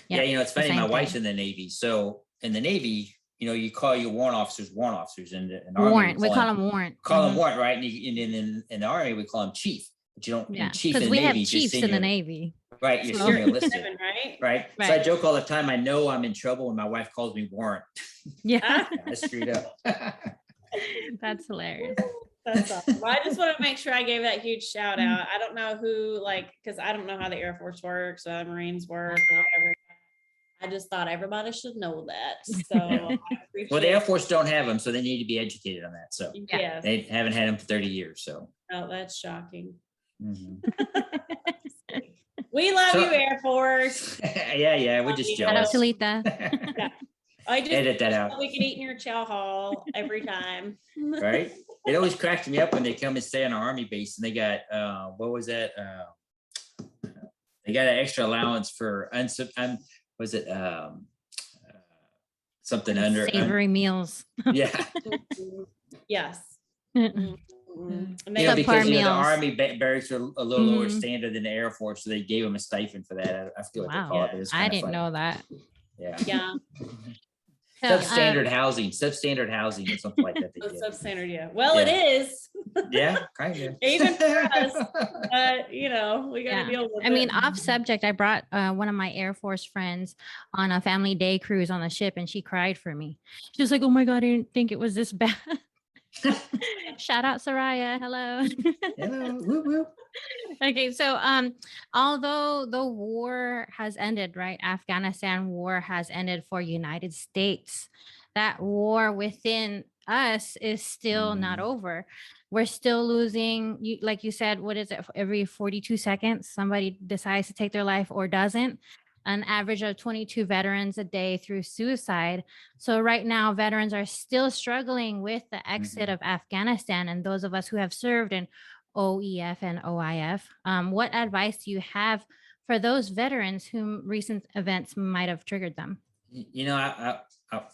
[SPEAKER 4] Yeah, you know, it's
[SPEAKER 3] the
[SPEAKER 4] funny, my
[SPEAKER 3] same
[SPEAKER 4] wife's
[SPEAKER 3] thing.
[SPEAKER 4] in the Navy. So in the Navy, you know, you call your warrant officers, and in the Army,
[SPEAKER 3] Warrant. We call them warrant.
[SPEAKER 4] call them
[SPEAKER 3] Mhm.
[SPEAKER 4] warrant, right? And in the Army, we call them chief. But you don't,
[SPEAKER 3] Yeah,
[SPEAKER 4] chief
[SPEAKER 3] because
[SPEAKER 4] in the
[SPEAKER 3] we have
[SPEAKER 4] Navy is just
[SPEAKER 3] chiefs in the
[SPEAKER 4] senior,
[SPEAKER 3] Navy.
[SPEAKER 4] right? You're
[SPEAKER 3] So-
[SPEAKER 4] senior enlisted,
[SPEAKER 1] Seven, right?
[SPEAKER 4] right? So I
[SPEAKER 3] Right.
[SPEAKER 4] joke all the time. I know I'm in trouble when my wife calls me warrant.
[SPEAKER 3] Yeah,
[SPEAKER 1] Ah,
[SPEAKER 4] I screwed up.
[SPEAKER 3] that's hilarious.
[SPEAKER 1] That's awesome. Well, I just want to make sure I gave that huge shout out. I don't know who, like, because I don't know how the Air Force works, Marines work, or whatever. I just thought everybody should know that. So I appreciate.
[SPEAKER 4] Well, the Air Force don't have them, so they need to be educated on that. So
[SPEAKER 1] Yes.
[SPEAKER 4] they haven't had them for 30 years. So
[SPEAKER 1] Oh, that's shocking.
[SPEAKER 4] mhm.
[SPEAKER 1] We love
[SPEAKER 4] So-
[SPEAKER 1] you, Air Force.
[SPEAKER 4] yeah, we're just
[SPEAKER 3] Shout out
[SPEAKER 4] jealous.
[SPEAKER 3] to Letha.
[SPEAKER 1] I just
[SPEAKER 4] Edit that
[SPEAKER 1] wish
[SPEAKER 4] out.
[SPEAKER 1] we could eat in your chow hall every time.
[SPEAKER 4] Right? It always cracks me up when they come and stay on an Army base and they got what was that? They got an extra allowance for was it something under
[SPEAKER 3] Savory meals.
[SPEAKER 4] yeah.
[SPEAKER 1] Yes.
[SPEAKER 3] Mhm.
[SPEAKER 1] And
[SPEAKER 4] You
[SPEAKER 1] they
[SPEAKER 4] know,
[SPEAKER 3] Subpar
[SPEAKER 4] because you know, the
[SPEAKER 3] meals.
[SPEAKER 4] Army barracks are a little lower
[SPEAKER 3] Mhm.
[SPEAKER 4] standard than the Air Force, so they gave them a stipend for that. I forget what they
[SPEAKER 3] Wow.
[SPEAKER 4] call it, but it's
[SPEAKER 3] I
[SPEAKER 4] kind of
[SPEAKER 3] didn't
[SPEAKER 4] funny.
[SPEAKER 3] know that.
[SPEAKER 4] Yeah.
[SPEAKER 1] yeah,
[SPEAKER 3] So,
[SPEAKER 4] Substandard housing, or something like that. They
[SPEAKER 1] so
[SPEAKER 4] give.
[SPEAKER 1] substandard, yeah. Well, it is.
[SPEAKER 4] Yeah, kind of.
[SPEAKER 1] Even for us. You know, we gotta
[SPEAKER 3] Yeah.
[SPEAKER 1] deal with
[SPEAKER 3] I mean,
[SPEAKER 1] it.
[SPEAKER 3] off subject, I brought one of my Air Force friends on a family day cruise on the ship, and she cried for me. She was like, "Oh my God, I didn't think it was this bad." Shout out Soraya. Hello.
[SPEAKER 4] Hello, whoop, whoop.
[SPEAKER 3] Okay, so although the war has ended, right? Afghanistan war has ended for United States. That war within us is still not
[SPEAKER 4] Mhm.
[SPEAKER 3] over. We're still losing, like you said, what is it? Every 42 seconds, somebody decides to take their life or doesn't. An average of 22 veterans a day through suicide. So right now, veterans are still struggling with the exit of Afghanistan, and those of us who have served in OEF and OIF. What advice do you have for those veterans whom recent events might have triggered them?
[SPEAKER 4] You know,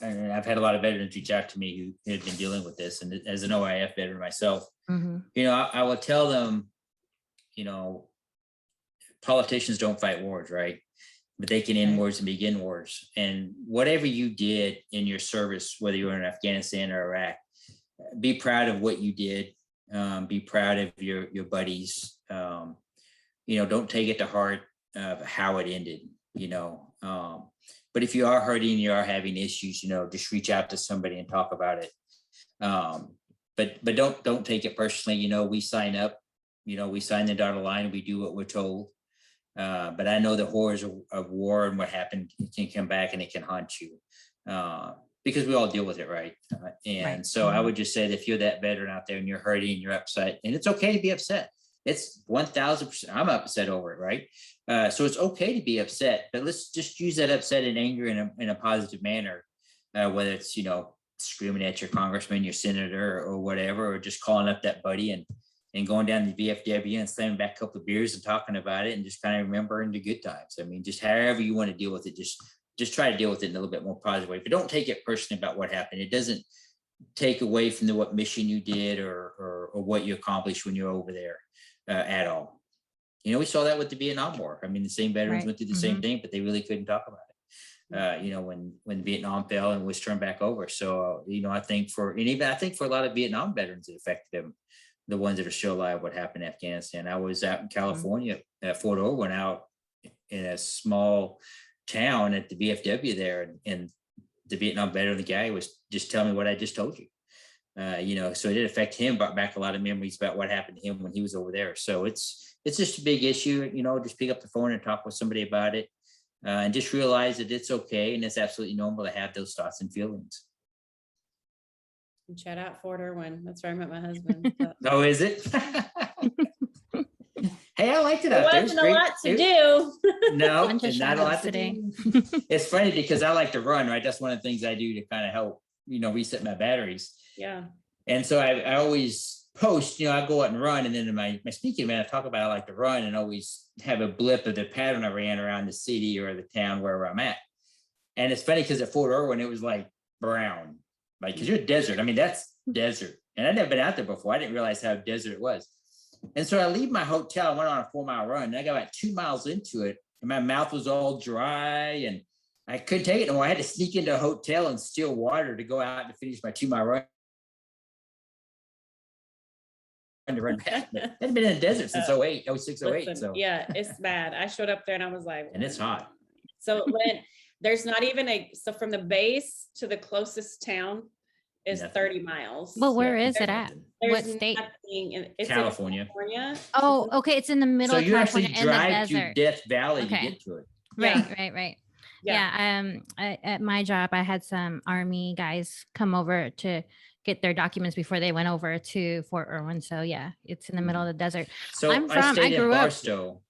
[SPEAKER 4] and I've had a lot of veterans reach out to me who had been dealing with this, and as an OIF veteran myself,
[SPEAKER 3] Mhm.
[SPEAKER 4] you know, I will tell them, you know, politicians don't fight wars, right? But they can end
[SPEAKER 3] Right.
[SPEAKER 4] wars and begin wars. And whatever you did in your service, whether you were in Afghanistan or Iraq, be proud of what you did. Be proud of your buddies. You know, don't take it to heart of how it ended. You know, but if you are hurting, you are having issues, you know, just reach out to somebody and talk about it. But don't take it personally. You know, we sign up. You know, we sign the dotted line. We do what we're told. But I know the horrors of war and what happened can come back and it can haunt you because we all deal with it, right? And
[SPEAKER 3] Right.
[SPEAKER 4] so I would just say that if you're that veteran out there and you're hurting and you're upset, and it's okay to be upset. It's 1000%. I'm upset over it, right? So it's okay to be upset, but let's just use that upset and anger in a positive manner, whether it's, you know, screaming at your congressman, your senator, or whatever, or just calling up that buddy and going down to the VFW and slamming back a couple of beers and talking about it and just kind of remembering the good times. I mean, just however you want to deal with it, just try to deal with it in a little bit more positive way. But don't take it personally about what happened. It doesn't take away from what mission you did or what you accomplished when you're over there at all. You know, we saw that with the Vietnam War. I mean, the same veterans
[SPEAKER 3] Right.
[SPEAKER 4] went through the same thing, but they really couldn't talk about it. You know, when Vietnam fell and was turned back over. So, you know, I think for a lot of Vietnam veterans, it affected them. The ones that are still alive, what happened in Afghanistan. I was out in California at Fort Irwin, out in a small town at the VFW there, and the Vietnam veteran, the guy was just telling me what I just told you. You know, so it did affect him, brought back a lot of memories about what happened to him when he was over there. So it's just a big issue. You know, just pick up the phone and talk with somebody about it, and just realize that it's okay and it's absolutely normal to have those thoughts and feelings.
[SPEAKER 1] And shout out Fort Irwin. That's where I met my husband. So.
[SPEAKER 4] Oh, is it? Hey, I liked it
[SPEAKER 1] There
[SPEAKER 4] out there. It was
[SPEAKER 1] wasn't a
[SPEAKER 4] great.
[SPEAKER 1] lot to do.
[SPEAKER 4] No,
[SPEAKER 3] Bunch of
[SPEAKER 4] it's not a
[SPEAKER 3] shout
[SPEAKER 4] lot
[SPEAKER 3] outs
[SPEAKER 4] to
[SPEAKER 3] today.
[SPEAKER 4] do. It's funny because I like to run, right? That's one of the things I do to kind of help, you know, reset my batteries.
[SPEAKER 1] Yeah.
[SPEAKER 4] And so I always post, you know, I go out and run, and then in my speaking, man, I talk about I like to run and always have a blip of the pattern I ran around the city or the town wherever I'm at. And it's funny because at Fort Irwin, it was like brown, like, because you're desert. I mean, that's desert. And I'd never been out there before. I didn't realize how desert it was. And so I leave my hotel, I went on a 4-mile run, and I got about 2 miles into it. and my mouth was all dry, and I couldn't take it. No, I had to sneak into a hotel and steal water to go out and finish my 2-mile run. To run back. I hadn't been in the desert since 08, 06, 08.
[SPEAKER 1] Listen,
[SPEAKER 4] So
[SPEAKER 1] yeah, it's bad. I showed up there and I was like,
[SPEAKER 4] and it's hot.
[SPEAKER 1] So when there's not even so from the base to the closest town is
[SPEAKER 4] Nothing.
[SPEAKER 1] 30 miles.
[SPEAKER 3] Well, where
[SPEAKER 4] Yeah,
[SPEAKER 3] is it at?
[SPEAKER 4] nothing.
[SPEAKER 3] What
[SPEAKER 1] There's
[SPEAKER 3] state?
[SPEAKER 1] nothing it's
[SPEAKER 4] California.
[SPEAKER 1] in California.
[SPEAKER 3] Oh, okay. It's in the middle
[SPEAKER 4] So
[SPEAKER 3] of
[SPEAKER 4] you actually
[SPEAKER 3] California in the
[SPEAKER 4] drive through
[SPEAKER 3] desert.
[SPEAKER 4] Death Valley
[SPEAKER 3] Okay.
[SPEAKER 4] to get to it.
[SPEAKER 3] Right. Yeah. At my job, I had some Army guys come over to get their documents before they went over to Fort Irwin. So yeah, it's in the middle of the desert.
[SPEAKER 4] So
[SPEAKER 3] I'm
[SPEAKER 4] I
[SPEAKER 3] from-
[SPEAKER 4] stayed
[SPEAKER 3] I
[SPEAKER 4] in
[SPEAKER 3] grew up-
[SPEAKER 4] Barstow.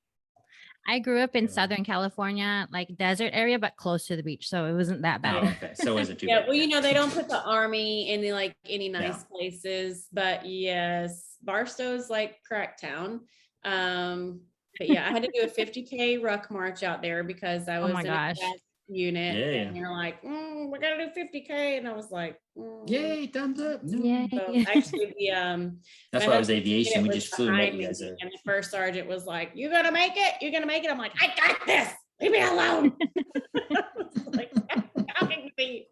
[SPEAKER 3] I grew up in
[SPEAKER 4] Yeah.
[SPEAKER 3] Southern California, like desert area, but close to the beach. So it wasn't that
[SPEAKER 4] Oh,
[SPEAKER 3] bad.
[SPEAKER 4] okay. So it wasn't too
[SPEAKER 1] Yeah,
[SPEAKER 4] bad.
[SPEAKER 1] well, you know, they don't put the Army in like any
[SPEAKER 4] No.
[SPEAKER 1] nice places, but yes, Barstow's like crack town. But yeah, I had to do a 50K ruck march out there because I
[SPEAKER 3] Oh
[SPEAKER 1] was
[SPEAKER 3] my
[SPEAKER 1] in
[SPEAKER 3] gosh.
[SPEAKER 1] a class unit,
[SPEAKER 4] Yeah.
[SPEAKER 1] and you're like, we gotta do 50K, and I was like,
[SPEAKER 4] Yay, thumbs up. No.
[SPEAKER 3] Yay.
[SPEAKER 1] So actually,
[SPEAKER 4] That's
[SPEAKER 1] my
[SPEAKER 4] why it was
[SPEAKER 1] husband's
[SPEAKER 4] aviation.
[SPEAKER 1] unit
[SPEAKER 4] We
[SPEAKER 1] was
[SPEAKER 4] just flew and met
[SPEAKER 1] behind
[SPEAKER 4] you
[SPEAKER 1] me,
[SPEAKER 4] guys there.
[SPEAKER 1] and the first sergeant was like, "You gonna make it? You gonna make it?" I'm like, "I got this. Leave me alone." Like, talking to me.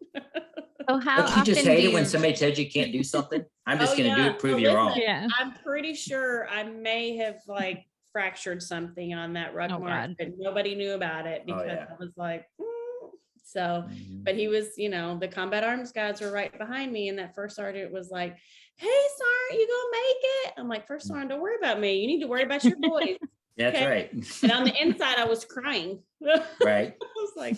[SPEAKER 3] So how
[SPEAKER 4] Don't you just
[SPEAKER 3] often
[SPEAKER 4] hate
[SPEAKER 3] do
[SPEAKER 4] it when
[SPEAKER 3] you-
[SPEAKER 4] somebody tells you can't do something? I'm just
[SPEAKER 1] Oh,
[SPEAKER 4] gonna do
[SPEAKER 1] yeah.
[SPEAKER 4] it, prove
[SPEAKER 1] Well,
[SPEAKER 4] you wrong.
[SPEAKER 1] listen,
[SPEAKER 3] Yeah.
[SPEAKER 1] I'm pretty sure I may have like fractured something on that ruck
[SPEAKER 3] Oh,
[SPEAKER 1] march,
[SPEAKER 3] God.
[SPEAKER 1] but nobody knew about it because
[SPEAKER 4] yeah.
[SPEAKER 1] I was like, so,
[SPEAKER 4] Mhm.
[SPEAKER 1] but he was, you know, the combat arms guys were right behind me, and that first sergeant was like, "Hey, sergeant, you gonna make it?" I'm like, "First sergeant, don't worry about me. You need to worry about your boys."
[SPEAKER 4] That's
[SPEAKER 1] Okay.
[SPEAKER 4] right.
[SPEAKER 1] And on the inside, I was crying.
[SPEAKER 4] Right.
[SPEAKER 1] I was like,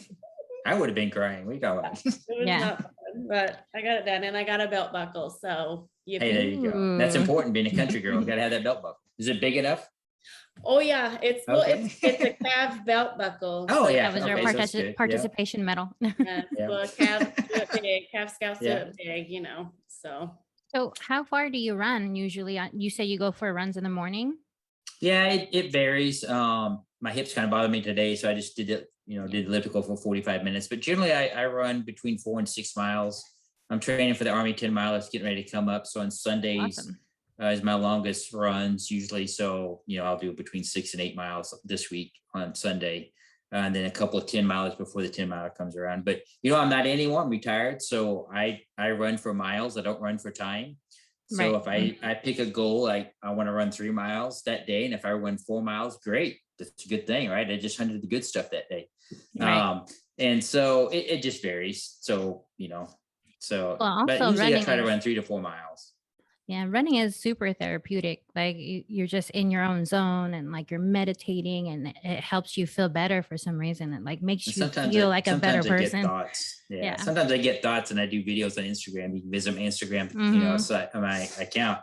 [SPEAKER 4] I would have been crying. We got one.
[SPEAKER 1] it was
[SPEAKER 3] Yeah.
[SPEAKER 1] not fun, but I got it done, and I got a belt buckle. So
[SPEAKER 4] Hey, there you go. That's
[SPEAKER 3] Ooh.
[SPEAKER 4] important being a country girl. Gotta have that belt buckle. Is it big enough?
[SPEAKER 1] Oh yeah, it's well,
[SPEAKER 4] Okay.
[SPEAKER 1] it's a calf belt buckle.
[SPEAKER 4] Oh,
[SPEAKER 1] So,
[SPEAKER 4] yeah.
[SPEAKER 3] That was our
[SPEAKER 4] Okay, so it's good. Yeah.
[SPEAKER 3] participation medal.
[SPEAKER 1] yes,
[SPEAKER 4] Yeah.
[SPEAKER 1] well, calves do it big, calf scouts do
[SPEAKER 4] Yeah.
[SPEAKER 1] it big, you know. So
[SPEAKER 3] So how far do you run usually? You say you go for runs in the morning?
[SPEAKER 4] Yeah, it varies. My hips kind of bothered me today, so I just did it, did elliptical for 45 minutes. But generally I run between 4 and 6 miles. I'm training for the Army 10 milers, getting ready to come up. So on Sundays
[SPEAKER 3] Awesome.
[SPEAKER 4] is my longest runs usually. So, I'll do between 6 and 8 miles this week on Sunday. And then a couple of 10 miles before the 10 miler comes around. But, I'm not anymore. I'm retired. So I run for miles. I don't run for time. So if I pick a goal, like I want to run 3 miles that day, and if I run 4 miles, great. That's a good thing, right? I just hunted the good stuff that day.
[SPEAKER 3] Right.
[SPEAKER 4] And so it just varies. So,
[SPEAKER 3] Well,
[SPEAKER 4] but
[SPEAKER 3] also
[SPEAKER 4] usually I try to
[SPEAKER 3] running
[SPEAKER 4] run 3 to 4 miles.
[SPEAKER 3] Yeah, running is super therapeutic. Like you're just in your own zone and like you're meditating and it helps you feel better for some reason. It like makes
[SPEAKER 4] And
[SPEAKER 3] you
[SPEAKER 4] sometimes
[SPEAKER 3] feel like a better
[SPEAKER 4] sometimes I get
[SPEAKER 3] person.
[SPEAKER 4] thoughts. Yeah.
[SPEAKER 3] Yeah.
[SPEAKER 4] Sometimes I get thoughts and I do videos on Instagram. You can visit my Instagram,
[SPEAKER 3] Mhm.
[SPEAKER 4] site, my account.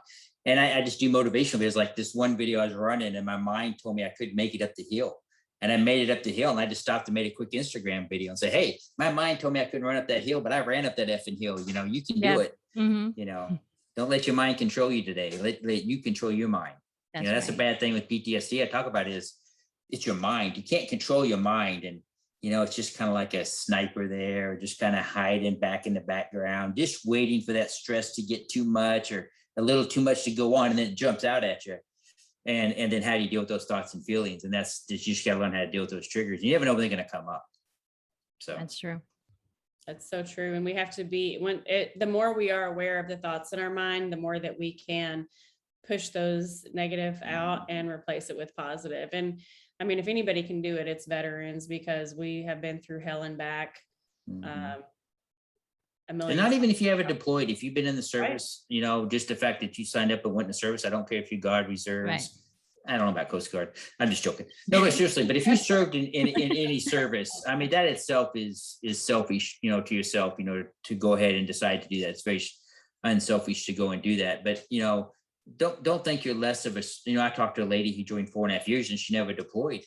[SPEAKER 4] And I just do motivational videos. Like this one video I was running and my mind told me I couldn't make it up the hill. And I made it up the hill and I just stopped and made a quick Instagram video and say, hey, my mind told me I couldn't run up that hill, but I ran up that effing hill. You can do it.
[SPEAKER 3] Mhm.
[SPEAKER 4] Don't let your mind control you today. Let you control your mind. That's a
[SPEAKER 3] right.
[SPEAKER 4] bad thing with PTSD. I talk about is it's your mind. You can't control your mind. And, it's just kind of like a sniper there, just kind of hiding back in the background, just waiting for that stress to get too much or a little too much to go on. And then it jumps out at you. And then how do you deal with those thoughts and feelings? And you just got to learn how to deal with those triggers. You never know when they're going to come up. So
[SPEAKER 3] That's true.
[SPEAKER 1] that's so true. And we have to be the more we are aware of the thoughts in our mind, the more that we can push those negative out and replace it with positive. And I mean, if anybody can do it, it's veterans, because we have been through hell and back.
[SPEAKER 4] mhm.
[SPEAKER 1] A
[SPEAKER 4] And
[SPEAKER 1] million
[SPEAKER 4] not even
[SPEAKER 1] times.
[SPEAKER 4] if you ever deployed, if you've been in the service, just the fact that you signed up and went in the service, I don't care if you guard reserves.
[SPEAKER 3] Right.
[SPEAKER 4] I don't know about Coast Guard. I'm just joking. No, but seriously, but if you served in any service, I mean, that itself is selfish, to yourself, to go ahead and decide to do that. It's very unselfish to go and do that. But, don't think you're less of a, I talked to a lady who joined 4.5 years and she never deployed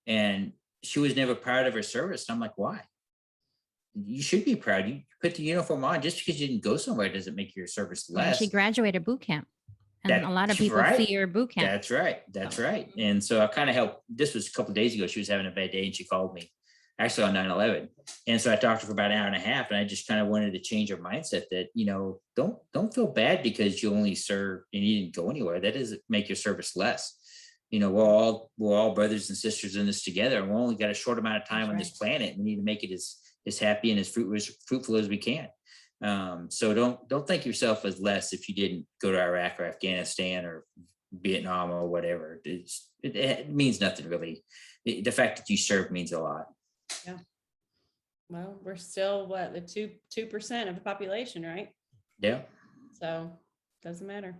[SPEAKER 4] and she was never proud of her service. And I'm like, why? You should be proud. You put the uniform on. Just because you didn't go somewhere doesn't make your service
[SPEAKER 3] Yeah,
[SPEAKER 4] less.
[SPEAKER 3] she graduated boot camp. And a lot of people
[SPEAKER 4] right.
[SPEAKER 3] see your boot camp.
[SPEAKER 4] That's right. That's
[SPEAKER 3] So,
[SPEAKER 4] right. And so I kind of helped. This was a couple of days ago. She was having a bad day and she called me actually on 9/11. And so I talked to her for about an hour and a half and I just kind of wanted to change her mindset that, don't feel bad because you only serve and you didn't go anywhere. That doesn't make your service less. we're all brothers and sisters in this together. And we only got a short amount of time on this planet. We need to make it as happy and as fruitful as we can. So don't think yourself as less if you didn't go to Iraq or Afghanistan or Vietnam or whatever. It means nothing really. The fact that you serve means a lot.
[SPEAKER 1] Yeah. Well, we're still the 2% of the population, right?
[SPEAKER 4] Yeah.
[SPEAKER 1] So doesn't matter.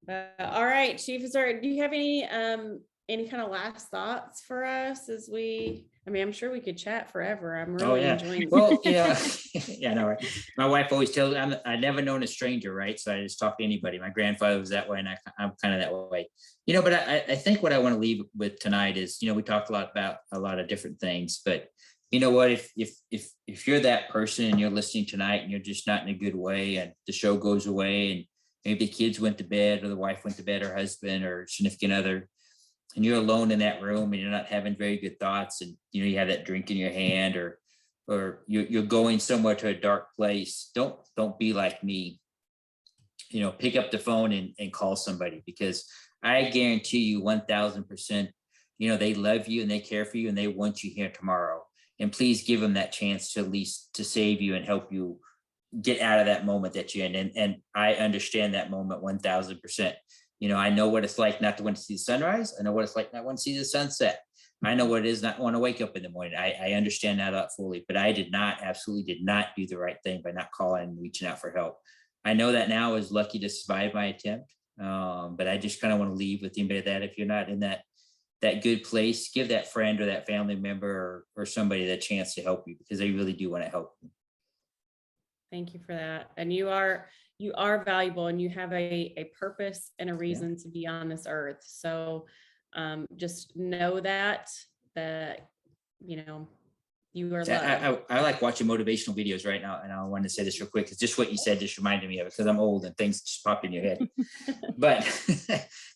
[SPEAKER 1] But all right, Chief, do you have any kind of last thoughts for us I'm sure we could chat forever. I'm really enjoying
[SPEAKER 4] Well, yeah. Yeah, no, right. My wife always tells me I never known a stranger, right? So I just talk to anybody. My grandfather was that way, and I'm kind of that way. But I think what I want to leave with tonight is, we talked a lot about a lot of different things, but you know what, if you're that person and you're listening tonight and you're just not in a good way, and the show goes away and maybe the kids went to bed or the wife went to bed, or husband or significant other, and you're alone in that room and you're not having very good thoughts, and you have that drink in your hand, or you're going somewhere to a dark place, don't be like me. Pick up the phone and call somebody, because I guarantee you 1000%, they love you and they care for you and they want you here tomorrow. And please give them that chance to at least to save you and help you get out of that moment that you're in. And I understand that moment 1000%. I know what it's like not to want to see the sunrise. I know what it's like not want to see the sunset. I know what it is not want to wake up in the morning. I understand that fully, but I absolutely did not do the right thing by not calling and reaching out for help. I know that now. I was lucky to survive my attempt. But I just kind of want to leave with anybody that if you're not in that good place, give that friend or that family member or somebody the chance to help you, because they really do want to help you.
[SPEAKER 1] Thank you for that. And you are valuable, and you have a purpose and a reason to be on this earth. So just know that you are loved.
[SPEAKER 4] I like watching motivational videos right now, and I wanted to say this real quick, because just what you said just reminded me of it, because I'm old and things just pop in your head. but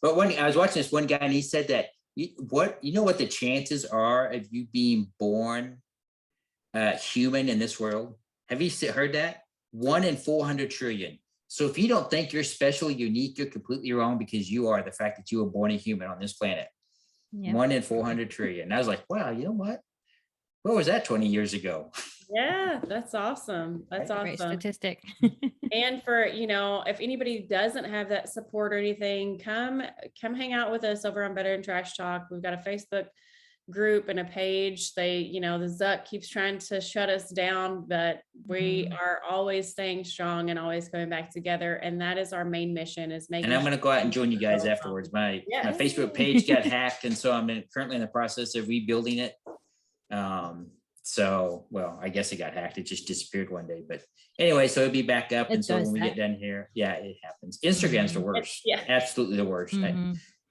[SPEAKER 4] when I was watching this one guy, and he said that what the chances are of you being born human in this world? Have you heard that? 1 in 400 trillion. So if you don't think you're special, unique, you're completely wrong, because you are. The fact that you were born a human on this planet. Yep. 1 in 400 trillion. And I was like, wow, you know what? Where was that 20 years ago?
[SPEAKER 1] Yeah, that's awesome. That's awesome.
[SPEAKER 3] Great statistic.
[SPEAKER 1] And for, if anybody doesn't have that support or anything, come hang out with us over on Veteran Trash Talk. We've got a Facebook group and a page. The Zuck keeps trying to shut us down, but we are always staying strong and always coming back together. And that is our main mission, is making.
[SPEAKER 4] And I'm going to go out and join you guys afterwards. My Facebook page got hacked, and so I'm currently in the process of rebuilding it. I guess it got hacked. It just disappeared one day. But anyway, so it'll be back up. And so when we get done here, it happens. Instagram's the worst. Absolutely the worst.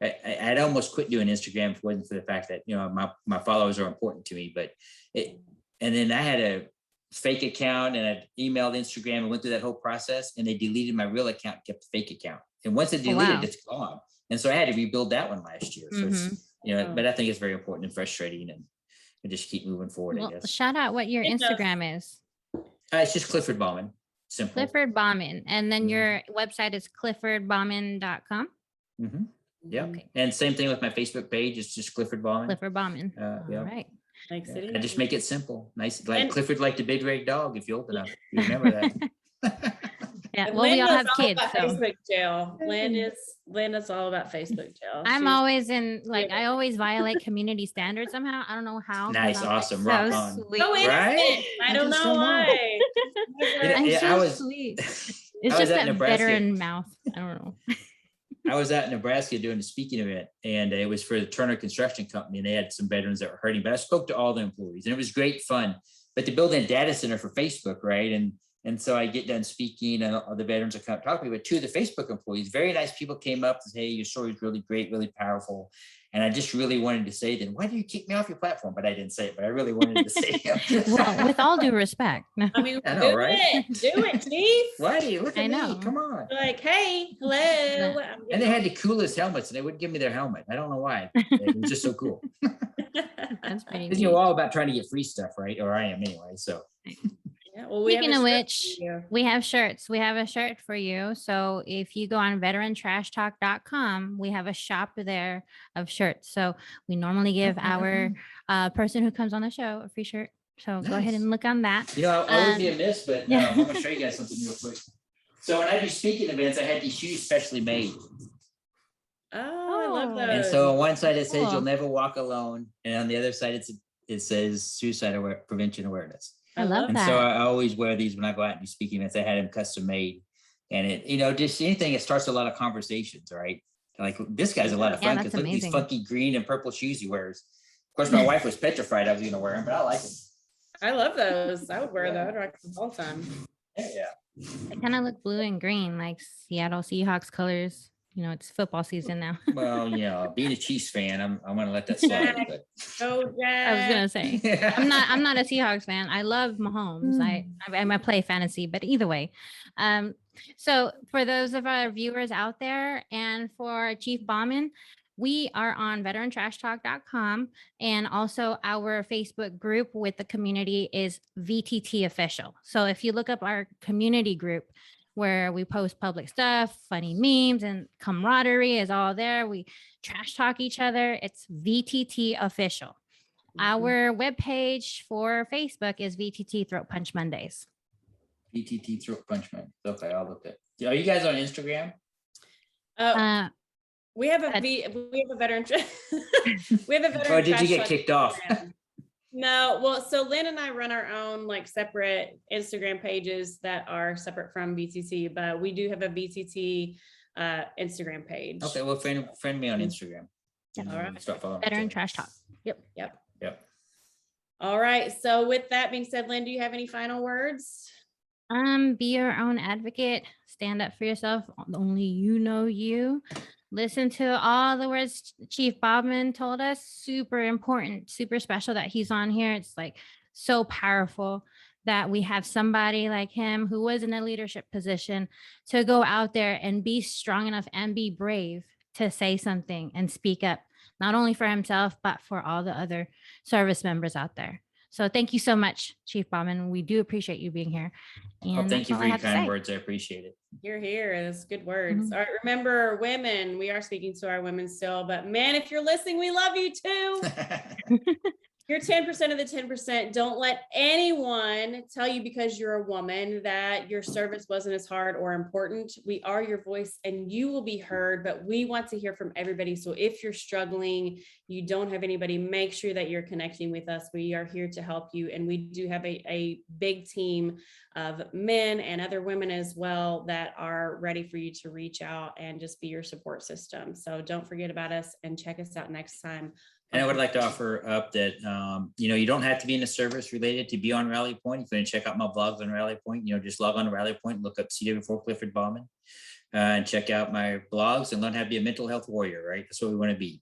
[SPEAKER 4] I'd almost quit doing Instagram if it wasn't for the fact that, my followers are important to me. But and then I had a fake account, and I emailed Instagram and went through that whole process, and they deleted my real account, kept the fake account. And once it deleted, it's gone. And so I had to rebuild that one last year. So it's, but I think it's very important and frustrating, and just keep moving forward, I guess.
[SPEAKER 3] Shout out what your Instagram is.
[SPEAKER 4] It's just Clifford Bauman. Simple.
[SPEAKER 3] Clifford Bauman. And then your website is cliffordbauman.com.
[SPEAKER 4] Mm-hmm. Yeah. Okay. And same thing with my Facebook page. It's just Clifford Bauman.
[SPEAKER 3] Clifford Bauman. All right.
[SPEAKER 1] Makes it easy.
[SPEAKER 4] I just make it simple. Nice. Like Clifford, like the big red dog, if you're old enough. You remember that.
[SPEAKER 3] Yeah, well, we all have kids. So.
[SPEAKER 1] Facebook jail. Len is all about Facebook jail.
[SPEAKER 3] I'm always in, I always violate community standards somehow. I don't know how.
[SPEAKER 4] Nice, awesome, rock on.
[SPEAKER 3] Sweet.
[SPEAKER 1] So right? I don't know why.
[SPEAKER 3] Sweet. It's just that veteran mouth. I don't know.
[SPEAKER 4] I was out in Nebraska doing a speaking event, and it was for the Turner Construction Company, and they had some veterans that were hurting, but I spoke to all the employees, and it was great fun. But they're building a data center for Facebook, right? And so I get done speaking, and all the veterans are coming to talk to me, but two of the Facebook employees, very nice people, came up and said, hey, your story is really great, really powerful. And I just really wanted to say, then why do you kick me off your platform? But I didn't say it, but I really wanted to say it.
[SPEAKER 3] Well, with all due respect.
[SPEAKER 1] I mean, I know, right? Do it, Chief.
[SPEAKER 4] Why do you look at me? Come on.
[SPEAKER 1] Like, hey, hello.
[SPEAKER 4] And they had the coolest helmets, and they wouldn't give me their helmet. I don't know why. It was just so cool.
[SPEAKER 3] That's pretty
[SPEAKER 4] Because you're all about trying to get free stuff, right? Or I am anyway. So.
[SPEAKER 1] Yeah, well, we have
[SPEAKER 3] Speaking
[SPEAKER 1] a
[SPEAKER 3] of
[SPEAKER 1] shirt
[SPEAKER 3] which,
[SPEAKER 1] for you.
[SPEAKER 3] we have shirts. We have a shirt for you. So if you go on VeteranTrashTalk.com, we have a shop there of shirts. So we normally give our person who comes on the show a free shirt. So go ahead
[SPEAKER 4] Nice.
[SPEAKER 3] and look on that.
[SPEAKER 4] You know, I would be
[SPEAKER 3] Um,
[SPEAKER 4] amiss, but
[SPEAKER 3] yeah.
[SPEAKER 4] I'm gonna show you guys something real quick. So when I do speaking events, I had these shoes specially made.
[SPEAKER 1] Oh, I love
[SPEAKER 3] Oh.
[SPEAKER 1] those.
[SPEAKER 4] And so on one side it says
[SPEAKER 3] Cool.
[SPEAKER 4] you'll never walk alone, and on the other side it says suicide prevention awareness.
[SPEAKER 3] I love
[SPEAKER 4] And
[SPEAKER 3] that.
[SPEAKER 4] so I always wear these when I go out and do speaking events. I had them custom made, and it, you know, just anything. It starts a lot of conversations, right? Like this guy's a lot of
[SPEAKER 3] Yeah,
[SPEAKER 4] fun
[SPEAKER 3] that's
[SPEAKER 4] because look at these
[SPEAKER 3] amazing.
[SPEAKER 4] funky green and purple shoes he wears. Of course, my wife was petrified I was going to wear them, but I like them.
[SPEAKER 1] I love those. I would wear those. I'd rock them all the time.
[SPEAKER 4] Yeah.
[SPEAKER 3] They kind of look blue and green, like Seattle Seahawks colors. You know, it's football season now.
[SPEAKER 4] Well, you know, being a Chiefs fan, I'm going to let that slide. But
[SPEAKER 1] Go,
[SPEAKER 3] I was gonna say I'm not a Seahawks fan. I love Mahomes. I play fantasy, but either way. So for those of our viewers out there and for Chief Bauman, we are on VeteranTrashTalk.com, and also our Facebook group with the community is VTT Official. So if you look up our community group where we post public stuff, funny memes, and camaraderie is all there. We trash talk each other. It's VTT Official. Our webpage for Facebook is VTT Throat Punch Mondays.
[SPEAKER 4] VTT Throat Punch Man. Okay, I'll look at. Are you guys on Instagram?
[SPEAKER 1] We have a veteran. We have a veteran.
[SPEAKER 4] Or did you get kicked off?
[SPEAKER 1] No, well, so Lynn and I run our own like separate Instagram pages that are separate from VTT, but we do have a VTT Instagram page.
[SPEAKER 4] Okay, well, friend me on Instagram.
[SPEAKER 3] Yeah.
[SPEAKER 4] And
[SPEAKER 1] All
[SPEAKER 4] we'll
[SPEAKER 1] right.
[SPEAKER 4] start following
[SPEAKER 3] Veteran
[SPEAKER 4] each other.
[SPEAKER 3] Trash Talk.
[SPEAKER 1] Yep.
[SPEAKER 4] Yep.
[SPEAKER 1] All right. So with that being said, Lynn, do you have any final words?
[SPEAKER 3] Be your own advocate. Stand up for yourself. Only you know you. Listen to all the words Chief Bauman told us. Super important, super special that he's on here. It's like so powerful that we have somebody like him who was in a leadership position to go out there and be strong enough and be brave to say something and speak up, not only for himself, but for all the other service members out there. So thank you so much, Chief Bauman. We do appreciate you being here.
[SPEAKER 4] Oh,
[SPEAKER 3] And
[SPEAKER 4] thank you
[SPEAKER 3] that's all
[SPEAKER 4] for
[SPEAKER 3] I
[SPEAKER 4] your
[SPEAKER 3] have to
[SPEAKER 4] kind
[SPEAKER 3] say.
[SPEAKER 4] words. I appreciate it.
[SPEAKER 1] You're here. That's good words.
[SPEAKER 3] Mhm.
[SPEAKER 1] All right. Remember, women, we are speaking to our women still, but man, if you're listening, we love you too. You're 10% of the 10%. Don't let anyone tell you because you're a woman that your service wasn't as hard or important. We are your voice and you will be heard, but we want to hear from everybody. So if you're struggling, you don't have anybody, make sure that you're connecting with us. We are here to help you. And we do have a big team of men and other women as well that are ready for you to reach out and just be your support system. So don't forget about us and check us out next time.
[SPEAKER 4] And I would like to offer up that, you don't have to be in a service related to be on Rally Point. If you want to check out my blogs on Rally Point, just log on to Rally Point, look up CW4 Clifford Bauman, and check out my blogs and learn how to be a mental health warrior, right? That's what we want to be.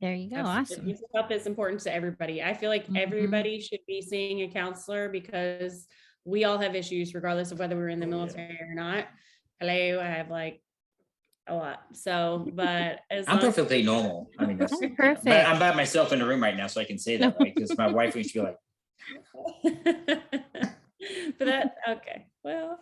[SPEAKER 3] There you go.
[SPEAKER 1] Absolutely.
[SPEAKER 3] Awesome.
[SPEAKER 1] Mental health is important to everybody. I feel like everybody should be seeing a counselor because we all have issues regardless of whether we're in the military or not. Hello, I have like a lot. So, but
[SPEAKER 4] I'm perfectly normal. I mean, that's
[SPEAKER 3] Perfect.
[SPEAKER 4] but I'm by myself in the room right now, so I can say that, right? Because my wife used to be like,
[SPEAKER 1] but that okay. Well,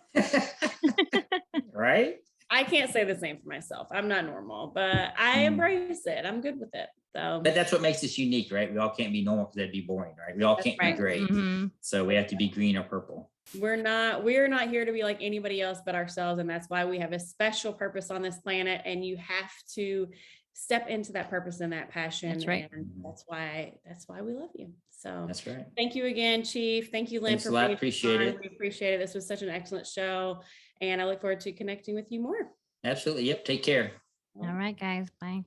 [SPEAKER 4] right?
[SPEAKER 1] I can't say the same for myself. I'm not normal, but I embrace it. I'm good with it. So,
[SPEAKER 4] But that's what makes us unique, right? We all can't be normal because that'd be boring, right? We all can't
[SPEAKER 1] right.
[SPEAKER 4] be gray.
[SPEAKER 3] Mhm.
[SPEAKER 4] So we have to be green or purple.
[SPEAKER 1] we're not here to be like anybody else but ourselves, and that's why we have a special purpose on this planet, and you have to step into that purpose and that passion.
[SPEAKER 3] That's right.
[SPEAKER 1] And that's why we love you. So
[SPEAKER 4] That's right.
[SPEAKER 1] thank you again, Chief. Thank you, Lynn.
[SPEAKER 4] Thanks
[SPEAKER 1] for
[SPEAKER 4] a lot.
[SPEAKER 1] being
[SPEAKER 4] Appreciate
[SPEAKER 1] on.
[SPEAKER 4] it.
[SPEAKER 1] We appreciate it. This was such an excellent show, and I look forward to connecting with you more.
[SPEAKER 4] Absolutely. Yep. Take care.
[SPEAKER 3] All right, guys. Bye.